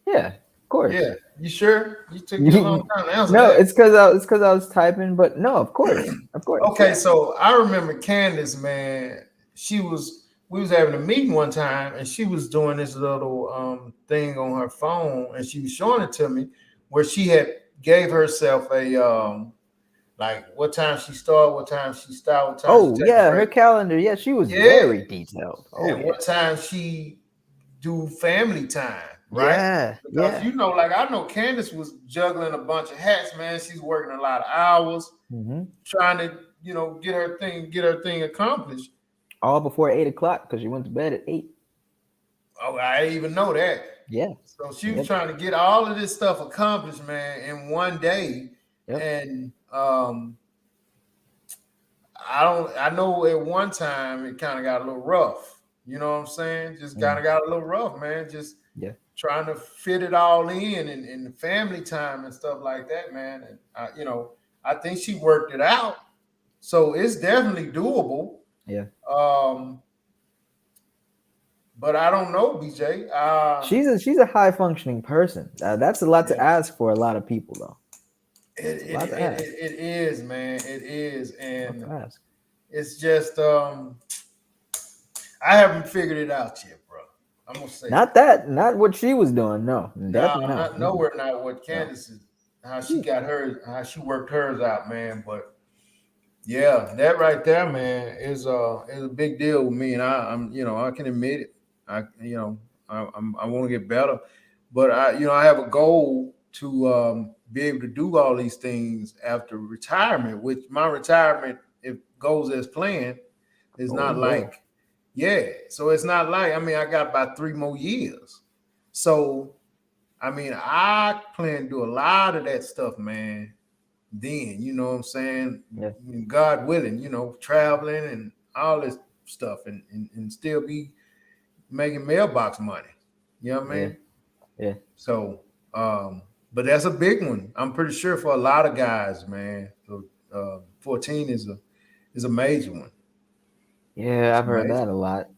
Yeah, of course. Yeah, you sure? You took you a long time to answer No, that. it's because I was typing, but no, of course, Okay, yeah. so I remember Candace, man. We was having a meeting one time, and she was doing this little thing on her phone, and she was showing it to me, where she had gave herself a like what time she started, what time she stopped, what time she Oh take a yeah, her break. calendar. Yeah, she was Yeah, very detailed. Oh and yeah, what time she do family time, right? yeah, Because yeah. you know, like I know Candace was juggling a bunch of hats, man. She's working a lot of hours, trying to, get her thing accomplished. All before 8 o'clock because she went to bed at 8. Oh, I didn't even know that. Yeah. So she was Yep. trying to get all of this stuff accomplished, man, in one day. Yep. And I know at one time it kind of got a little rough. You know what I'm saying? Just kind of got a little rough, man. Just Yeah. trying to fit it all in the family time and stuff like that, man. And I think she worked it out. So it's definitely doable. Yeah. But I don't know, BJ. She's a high functioning person. That's a lot to ask for a lot of people, though. It is, man. It is, and A lot to ask. it's just I haven't figured it out yet, bro. I'm gonna say not what she was doing. No, definitely not not. nowhere not what Candace is, how she got hers, how she worked hers out, man. But yeah, that right there, man, is a big deal with me, and I'm I can admit it. I want to get better, but I have a goal to be able to do all these things after retirement. Which my retirement, if goes as planned, is not like so it's not like I got about 3 more years. So I plan to do a lot of that stuff, man. Then, you know what I'm saying? Yeah. God willing, traveling and all this stuff and still be making mailbox money. You know what I mean? Yeah. So, but that's a big one. I'm pretty sure for a lot of guys, man. 14 is a major one. Yeah, I've heard that a lot.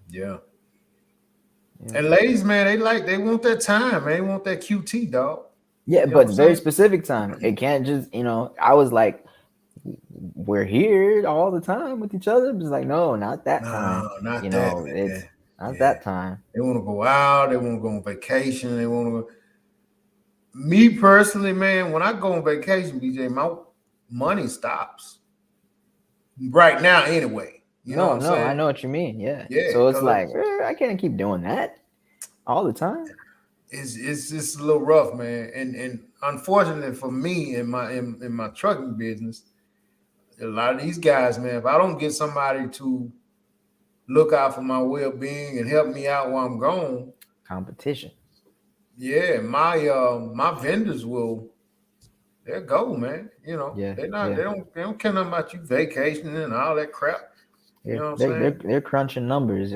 Yeah. And ladies, man, they want that time, man. They want that QT, dog. Yeah, but very specific time. It can't just, I was like, we're here all the time with each other. It's like, no, not that time. Not it's not that time. They want to go out. They want to go on vacation. They want to go. Me personally, man, when I go on vacation, BJ, my money stops. Right now, anyway. You know what I'm saying? I know what you mean. Yeah. Yeah. So it's like, I can't keep doing that all the time. It's just a little rough, man. And unfortunately for me in my trucking business, a lot of these guys, man, if I don't get somebody to look out for my well-being and help me out while I'm gone, competition. Yeah, my vendors they'll go, man. They don't care nothing about you vacationing and all that crap. You know what I'm saying? They're crunching numbers.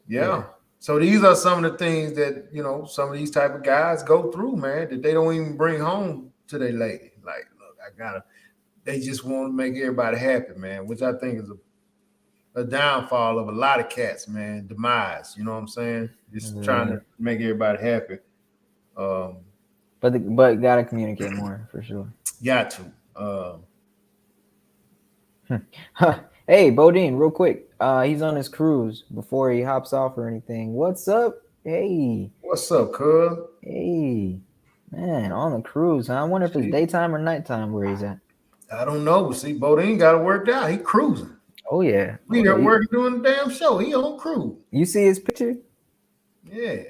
Yeah. So these are some of the things that some of these type of guys go through, man, that they don't even bring home to their lady. Like, look, they just want to make everybody happy, man, which I think is a downfall of a lot of cats, man. Demise, you know what I'm saying? Just trying to make everybody happy. But gotta communicate more for sure. Got to. Hey, Bodine, real quick. He's on his cruise before he hops off or anything. What's up? Hey. What's up, cuz? Hey. Man, on the cruise, huh? I wonder if it's daytime or nighttime where he's at. I don't know. See, Bodine got it worked out. He cruising. Oh, yeah. We got working doing the damn show. He on cruise. You see his picture? Yeah.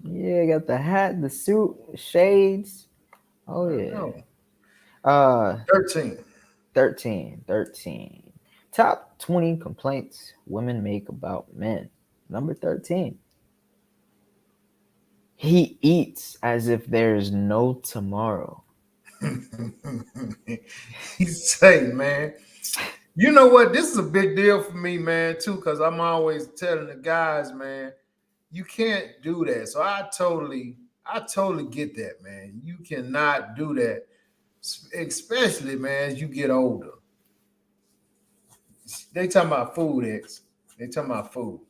Yeah, got the hat, the suit, shades. Oh, yeah. 13. Top 20 complaints women make about men. Number 13. He eats as if there's no tomorrow. He's saying, man, you know what? This is a big deal for me, man, too, because I'm always telling the guys, man, you can't do that. So I totally get that, man. You cannot do that, especially, man, as you get older. They talking about food X. They talking about food.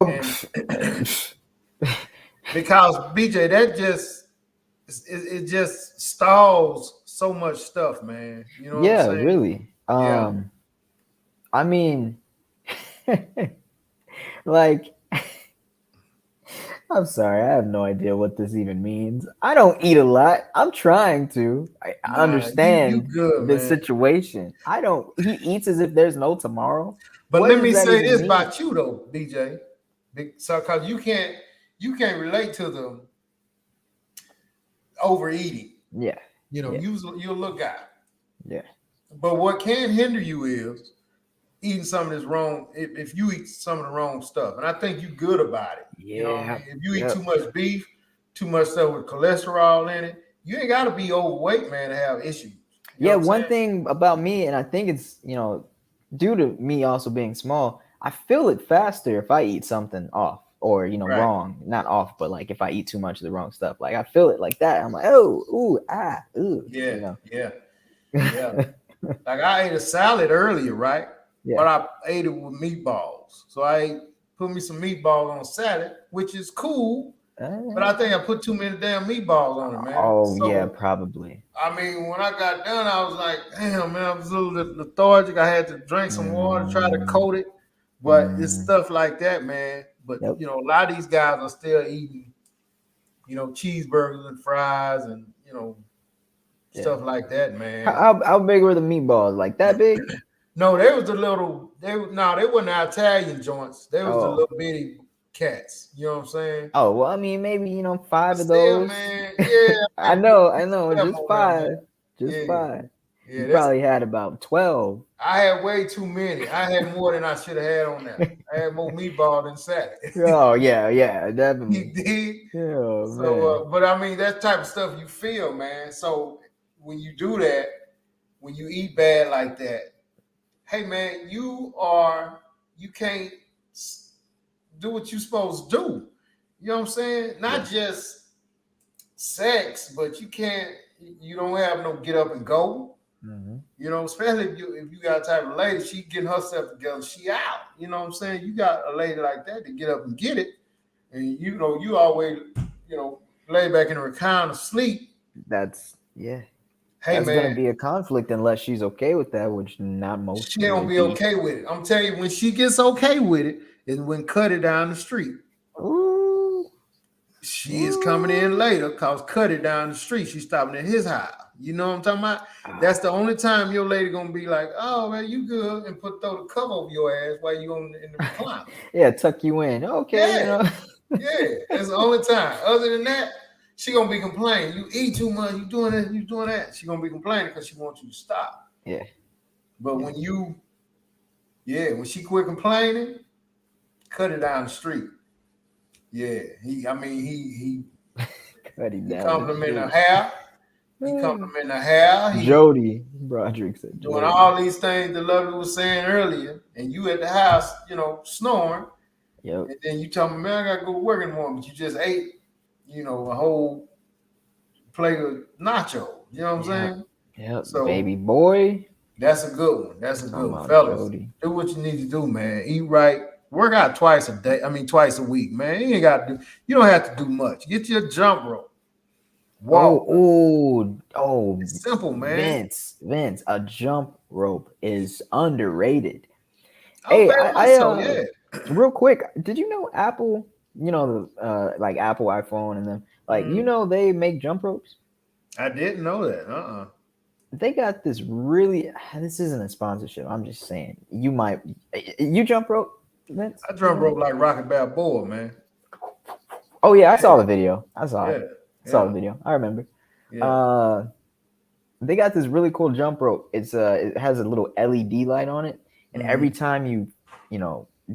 And because BJ, that just it just stalls so much stuff, man. You know what I'm Yeah, saying? really. Yeah. I mean, like, I'm sorry, I have no idea what this even means. I don't eat a lot. I'm trying to. I Nah, you understand good, the man. situation. I don't. He eats as if there's no tomorrow. But What let does me that say even this mean? about you though, BJ. So because you can't relate to the overeating. Yeah. You know, Yeah. you'll look out. Yeah. But what can hinder you is eating some of this wrong. If you eat some of the wrong stuff, and I think you're good about it. You know what I Yeah. mean? If you eat too much beef, too much stuff with cholesterol in it, you ain't got to be overweight, man, to have issues. You know Yeah. what I'm One saying? thing about me, and I think it's, due to me also being small, I feel it faster if I eat something off or, Right. wrong. Not off, but like if I eat too much of the wrong stuff. Like I feel it like that. I'm like, oh, ooh, ah, ooh, Yeah. Like I ate a salad earlier, right? Yeah. But I ate it with meatballs. So I put me some meatballs on a salad, which is cool. But I think I put too many damn meatballs on it, man. Oh, yeah, So probably. I mean, when I got done, I was like, damn, man, I was a little lethargic. I had to drink some water, try to coat it. But it's stuff like that, man. But, Yep. a lot of these guys are still eating, cheeseburgers and fries and, stuff like that, man. How big were the meatballs? Like that big? No, they was the little, they weren't the Italian joints. They was the Oh. little bitty cats. You know what I'm saying? Oh, well, I mean, maybe, But 5 of still, those. man, yeah. I Maybe know, seven just on there, 5. man. Just Yeah. 5. Yeah, You probably had about 12. I had way too many. I had more than I should have had on there. I had more meatball than salad. Oh, yeah, definitely. You dig? Oh, So, man. but I mean, that type of stuff you feel, man. So when you do that, when you eat bad like that, hey, man, you can't do what you're supposed to do. You know what I'm saying? Not just sex, but you don't have no get up and go. Especially if you got a type of lady, she getting herself together, she out. You know what I'm saying? You got a lady like that to get up and get it. And you always, lay back in the recliner sleep. That's, yeah. Hey, That's man, going to be a conflict unless she's okay with that, which not most. she don't be okay with it. I'm telling you, when she gets okay with it, is when cut it down the street. Ooh. She is coming in later because cut it down the street. She's stopping at his house. You know what I'm talking about? That's the only time your lady gonna be like, "Oh man, you good," and throw the cover over your ass while you in the recliner. Yeah, tuck you in. Okay, Yeah, that's the only time. Other than that, she gonna be complaining. You eat too much. You doing this. You doing that. She gonna be complaining because she wants you to stop. Yeah. But when she quit complaining, cut it down the street. Yeah, he compliment her hair. He compliment her hair. Jody Broderick said doing all these things that Lovely was saying earlier, and you at the house, snoring. Yep. And then you tell me, man, I gotta go to work in the morning, but you just ate, a whole plate of nachos. You know what I'm saying? Yep. So, baby boy. That's a good one. That's a good one. Fellas, Jody. do what you need to do, man. Eat right. Work out twice a week, man. You don't have to do much. Get your jump rope. Walk. Oh, it's simple, man. Vince, a jump rope is underrated. Hey, yeah. Real quick, did you know Apple, like Apple iPhone and them, like, they make jump ropes? I didn't know that. They got this this isn't a sponsorship. I'm just saying, you jump rope, Vince? I jump rope like Rocket Balboa, man. Oh yeah, I saw the video. I saw it. Yeah. Saw the video. I remember. Yeah. They got this really cool jump rope. It has a little LED light on it, and every time you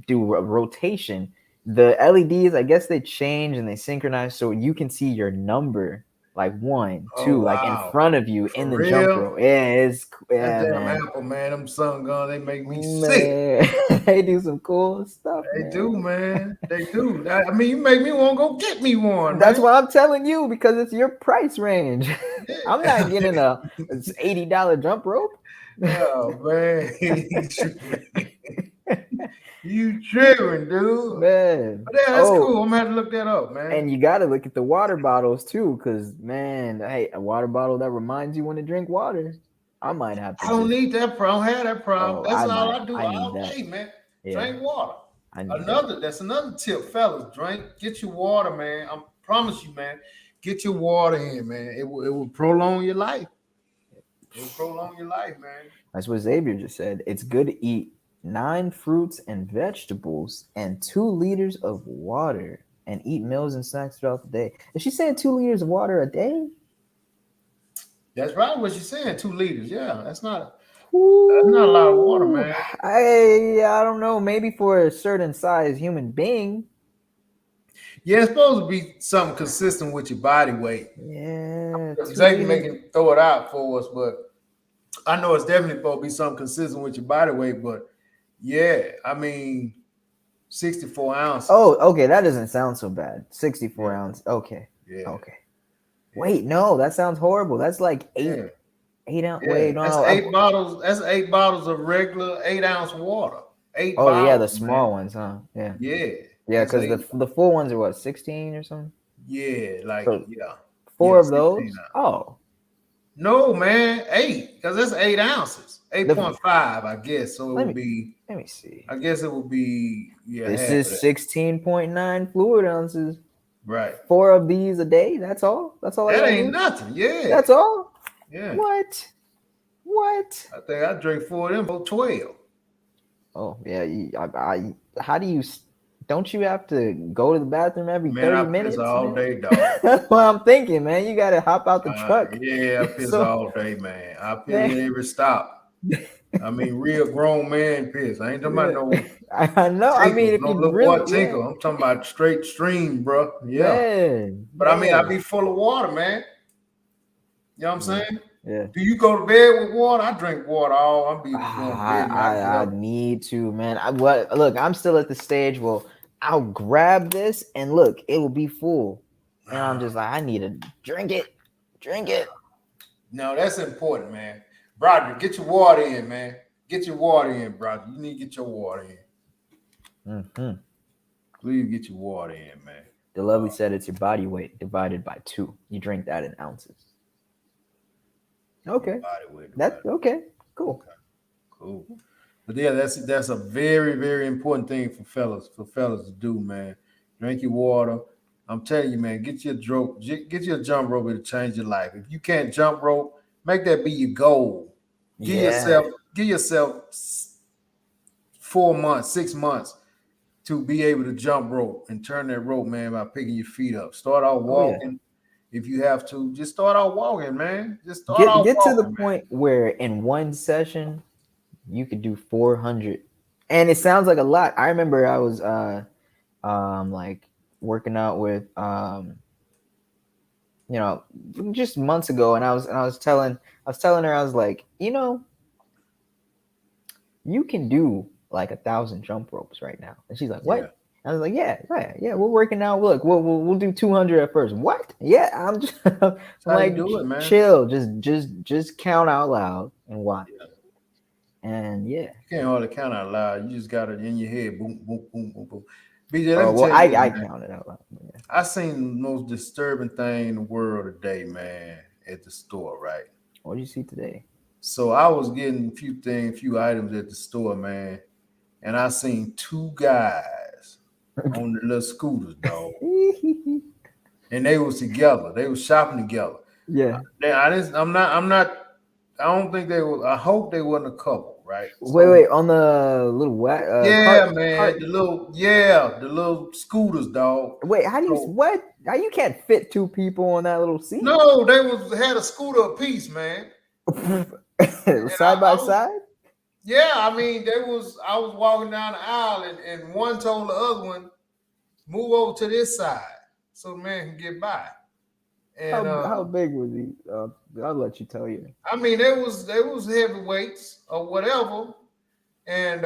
do a rotation, the LEDs, I guess they change and they synchronize so you can see your number, like 1, 2, like in front of you in the jump rope. Yeah, that damn Apple, man. Them sun guns, they make me sick. They do some cool stuff. They do, man. They do. I mean, you make me want to go get me one. That's what I'm telling you, because it's your price range. Yeah. I'm not getting a $80 jump rope. Oh man. You tripping, dude. Man. But yeah, that's cool. I'm gonna have to look that up, man. And you gotta look at the water bottles too, because man, hey, a water bottle that reminds you when to drink water. I might have to. I don't need that problem. I don't have that problem. Oh, That's all I do. I need that. Hey, man, Yeah. drink water. I need That's another tip, fellas. Get your water, man. I promise you, man. Get your water in, man. It will prolong your life. It will prolong your life, man. That's what Xavier just said. It's good to eat 9 fruits and vegetables and 2 liters of water and eat meals and snacks throughout the day. Is she saying 2 liters of water a day? That's right. What she's saying, 2 liters. Yeah, that's not a lot of water, man. I don't know. Maybe for a certain size human being. Yeah, it's supposed to be something consistent with your body weight. Yeah. Exactly, making throw it out for us, but I know it's definitely supposed to be something consistent with your body weight. But yeah, I mean, 64 ounces. Oh, okay. That doesn't sound so bad. 64 ounces. Okay. Yeah. Okay. Wait, no, that sounds horrible. That's like 8 ounce. Yeah. Wait, no. That's 8 bottles. That's 8 bottles of regular 8-ounce water. 8 Oh, bottles, yeah, the small ones, huh? Yeah. Yeah. Yeah, because the full ones are what, 16 or something? Yeah, like, so yeah. 4 of those? Oh. No, man, 8, because that's 8 ounces. 8.5, I guess. So it would be. Let me see. I guess it would be. Yeah. This is 16.9 fluid ounces. Right. 4 of these a day. That's all. That's all. That ain't nothing. Yeah. That's all. Yeah. What? I think I drink 4 of them for 12. Oh yeah. How do you? Don't you have to go to the bathroom every 30 minutes? All day, dog. That's what I'm thinking, man. You got to hop out the truck. Yeah, I piss all day, man. I piss at every stop. I mean, real grown man piss. I ain't talking about no. I know. I mean, if you really tinkle, I'm talking about straight stream, bro. Yeah. Man, but I mean, I be full of water, man. You know what I'm saying? Yeah. Do you go to bed with water? I drink water all. I need to, man. Look, I'm still at the stage. Well, I'll grab this and look, it will be full, and I'm just like, I need to drink it. No, that's important, man. Broderick, get your water in, man. Get your water in, brother. You need to get your water in. Mm-hmm. Please get your water in, man. The lovely said it's your body weight divided by 2. You drink that in ounces. Okay. That's okay. Cool. Okay. Cool. But yeah, that's a very, very important thing for fellas to do, man. Drink your water. I'm telling you, man, get your jump rope to change your life. If you can't jump rope, make that be your goal. Give yourself 4 months, 6 months to be able to jump rope and turn that rope, man, by picking your feet up. Start out walking. If you have to, just start out walking, man. Just start out get walking, to the point where in one session you could do 400, and it sounds like a lot. I remember I was like working out with just months ago, and I was telling her, I was like, you can do like 1,000 jump ropes right now, and she's like, what? Yeah. I was like, yeah, we're working out. Look, we'll do 200 at first. What? Yeah, I'm just like, do it, man. Chill, just count out loud and watch. Yeah. And yeah, you can't hardly count out loud. You just got it in your head. Boom, boom, boom, boom, boom. BJ, I counted out loud. Yeah. I seen the most disturbing thing in the world today, man, at the store. Right? What did you see today? So I was getting a few items at the store, man, and I seen 2 guys on the little scooters, dog. And they was together. They was shopping together. Yeah. I don't think they were. I hope they wasn't a couple, right? Wait, on the little man. The little scooters, dog. Wait, how do you what? How you can't fit 2 people on that little seat? No, they had a scooter apiece, man. Side by side? Yeah, I mean, I was walking down the aisle and one told the other one, move over to this side so the man can get by. And how big was he? I'll let you tell you. I mean, they was heavyweights or whatever, and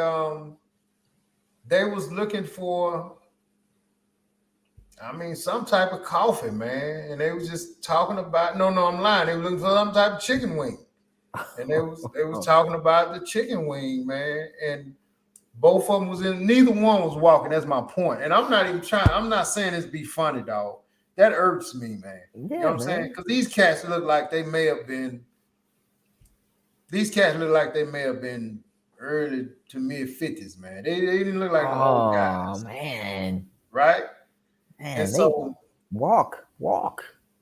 they was looking for, I mean, some type of coffee, man. And they was just talking about. No, I'm lying. They were looking for some type of chicken wing, and they was talking about the chicken wing, man. And Both of them was in. Neither one was walking. That's my point. And I'm not even trying. I'm not saying this be funny, dog. That irks me, man. Yeah, you know what I'm man. saying? Because these cats look like they may have been. These cats look like they may have been early to mid 50s, man. They didn't look like no old Oh guys, man, right? And man, they so walk.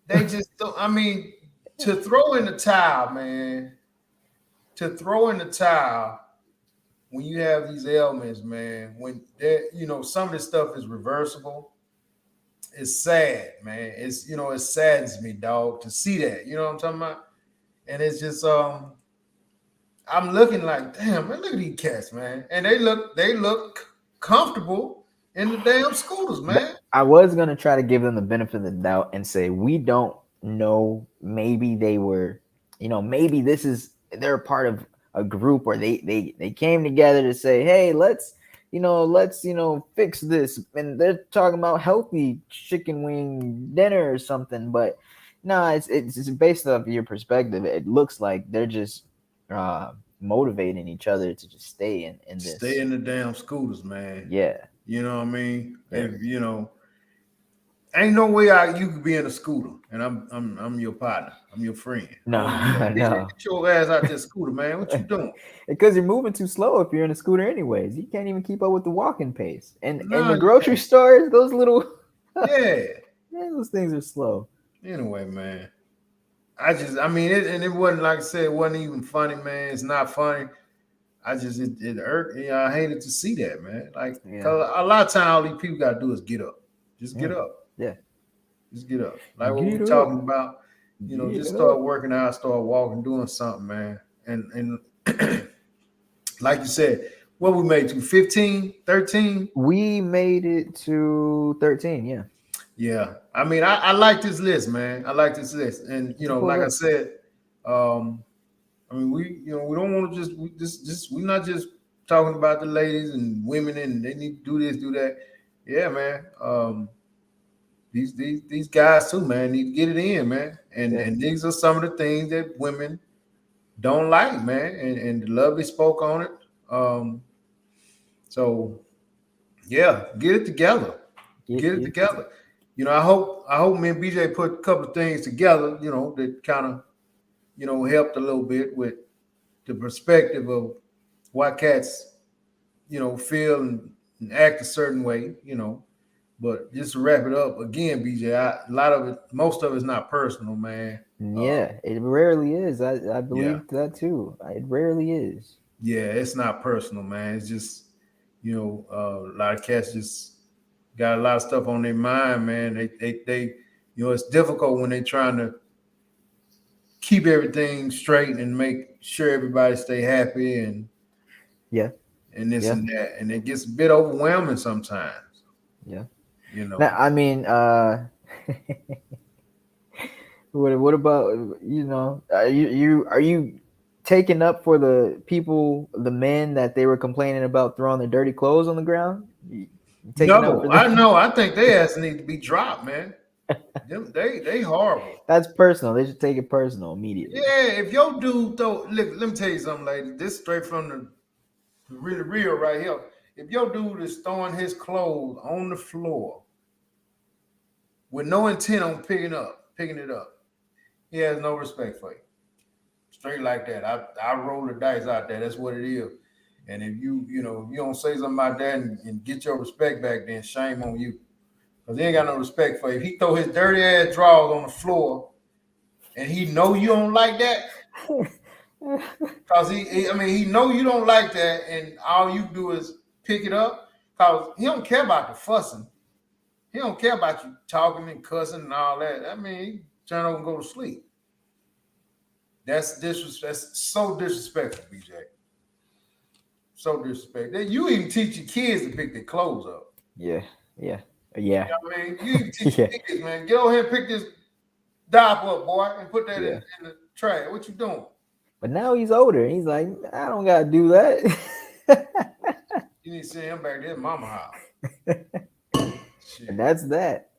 they just don't. I mean, to throw in the towel, man. To throw in the towel when you have these ailments, man. When some of this stuff is reversible. It's sad, man. It saddens me, dog, to see that. You know what I'm talking about? And it's just I'm looking like, damn, man, look at these cats, man. And they look comfortable in the damn scooters, man. I was gonna try to give them the benefit of the doubt and say we don't know. Maybe they were, maybe they're part of a group where they came together to say, hey, let's fix this, and they're talking about healthy chicken wing dinner or something. But no, it's based off your perspective. It looks like they're just motivating each other to just stay in this. Stay in the damn scooters, man. Yeah. You know what I mean? Yeah. If ain't no way you could be in a scooter and I'm your partner. I'm your friend. No, no. Get your ass out this scooter, man. What you doing? Because you're moving too slow if you're in a scooter anyways. You can't even keep up with the walking pace. And in the grocery stores, those little those things are slow. Anyway, man. It wasn't, like I said, it wasn't even funny, man. It's not funny. It hurt. I hated to see that, man. Like, cause a lot of time all these people gotta do is get up. Just get up. Yeah. Just get up. Like what we're talking about, just start working out, start walking, doing something, man. And like you said, what we made to 15, 13? We made it to 13, yeah. Yeah. I like this list, man. I like this list. And like I said, we don't want to we're not just talking about the ladies and women and they need to do this, do that. Yeah, man. These guys too, man, need to get it in, man. And these are some of the things that women don't like, man. And Lovely spoke on it. So yeah, get it together. Get it together. I hope me and BJ put a couple of things together, that kind of, helped a little bit with the perspective of why cats, feel and act a certain way, But just to wrap it up again, BJ, most of it's not personal, man. Yeah, it rarely is. I believe that too. It rarely is. Yeah, it's not personal, man. It's just, a lot of cats just got a lot of stuff on their mind, man. They it's difficult when they're trying to keep everything straight and make sure everybody stay happy and and this and that, and it gets a bit overwhelming sometimes. Yeah. Now, what about are you taking up for the men that they were complaining about throwing their dirty clothes on the ground? No, I know. I think they ass need to be dropped, man. They horrible. That's personal. They should take it personal immediately. Yeah, if your dude though, let me tell you something, lady. This straight from the really real right here. If your dude is throwing his clothes on the floor with no intent on picking it up, he has no respect for you. Straight like that. I roll the dice out there. That's what it is. And if you don't say something about that and get your respect back, then shame on you. Because he ain't got no respect for you. If he throw his dirty ass drawers on the floor and he know you don't like that, because he know you don't like that, and all you do is pick it up, because he don't care about the fussing. He don't care about you talking and cussing and all that. He turn over and go to sleep. That's so disrespectful, BJ. So disrespectful. You even teach your kids to pick their clothes up. Yeah. You know what I mean? You even teach your kids, man. Get over here and pick this diaper up, boy, and put that in the tray. What you doing? But now he's older. He's like, I don't gotta do that. You need to send him back to his mama house. And that's that.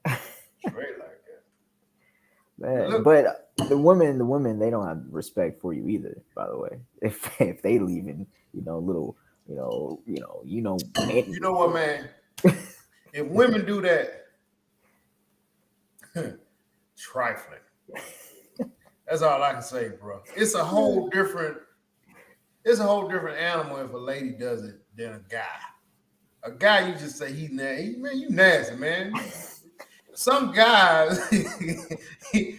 Straight like that. Man, but the women, they don't have respect for you either. By the way, if they leave in little You know. You know what, man? If women do that, trifling. That's all I can say, bro. It's a whole different animal if a lady does it than a guy. A guy, you just say he's nasty. Man, you nasty, man. Some guys, get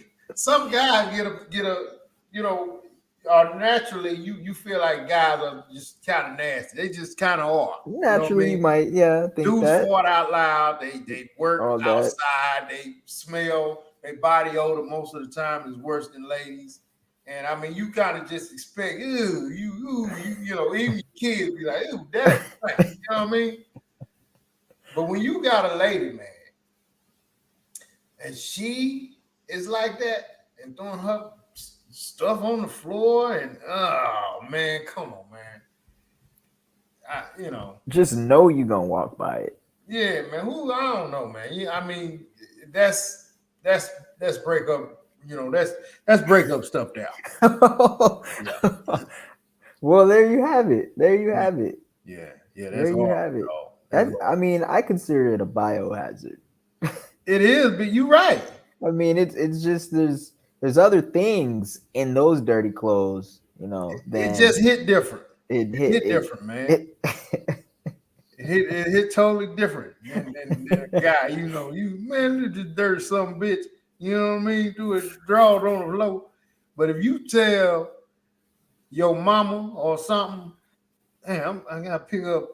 a, you know, naturally you feel like guys are just kind of nasty. They just kind of are. Naturally, you might, think Dudes that. fart out loud. They work All that. outside. They smell. Their body odor most of the time is worse than ladies. And I mean, you kind of just expect, ew, you know, even kids be like, ew, that, you know what I mean? But when you got a lady, man, and she is like that and throwing her stuff on the floor, and oh man, come on, man. Just know you gonna walk by it. Yeah, man. I don't know, man. Yeah, I mean, that's break up. That's break up stuff down. Yeah. Well, there you have it. There you have it. Yeah. That's there you have it. I mean, I consider it a biohazard. It is, but you're right. I mean, it's just there's other things in those dirty clothes, It just hit different. It hit different, man. It hit totally different than a guy. You just dirty some bitch. You know what I mean? Do it, draw it on the floor. But if you tell your mama or something, hey, I gotta pick up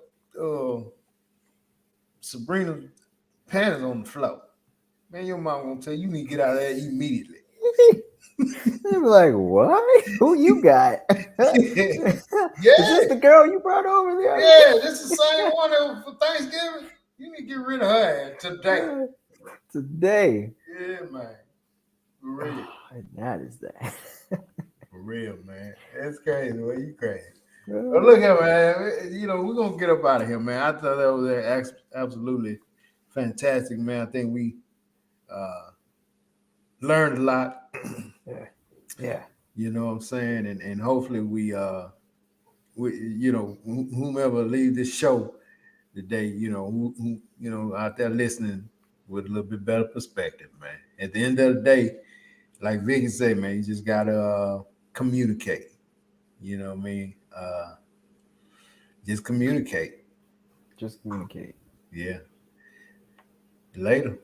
Sabrina's panties on the floor. Man, your mom gonna tell you need to get out of there immediately. They be like, what? Who you got? Yeah. Is this the girl you brought over there? Yeah, this is the same one for Thanksgiving. You need to get rid of her ass today. Today. Yeah, man. For real. That is that. For real, man. That's crazy. Well, you crazy. But look at man. We're gonna get up out of here, man. I thought that was absolutely fantastic, man. I think we learned a lot. Yeah. You know what I'm saying? And hopefully we whomever leave this show today, who out there listening with a little bit better perspective, man. At the end of the day, like Vicky said, man, you just gotta communicate. You know what I mean? Just communicate. Just communicate. Yeah. Later.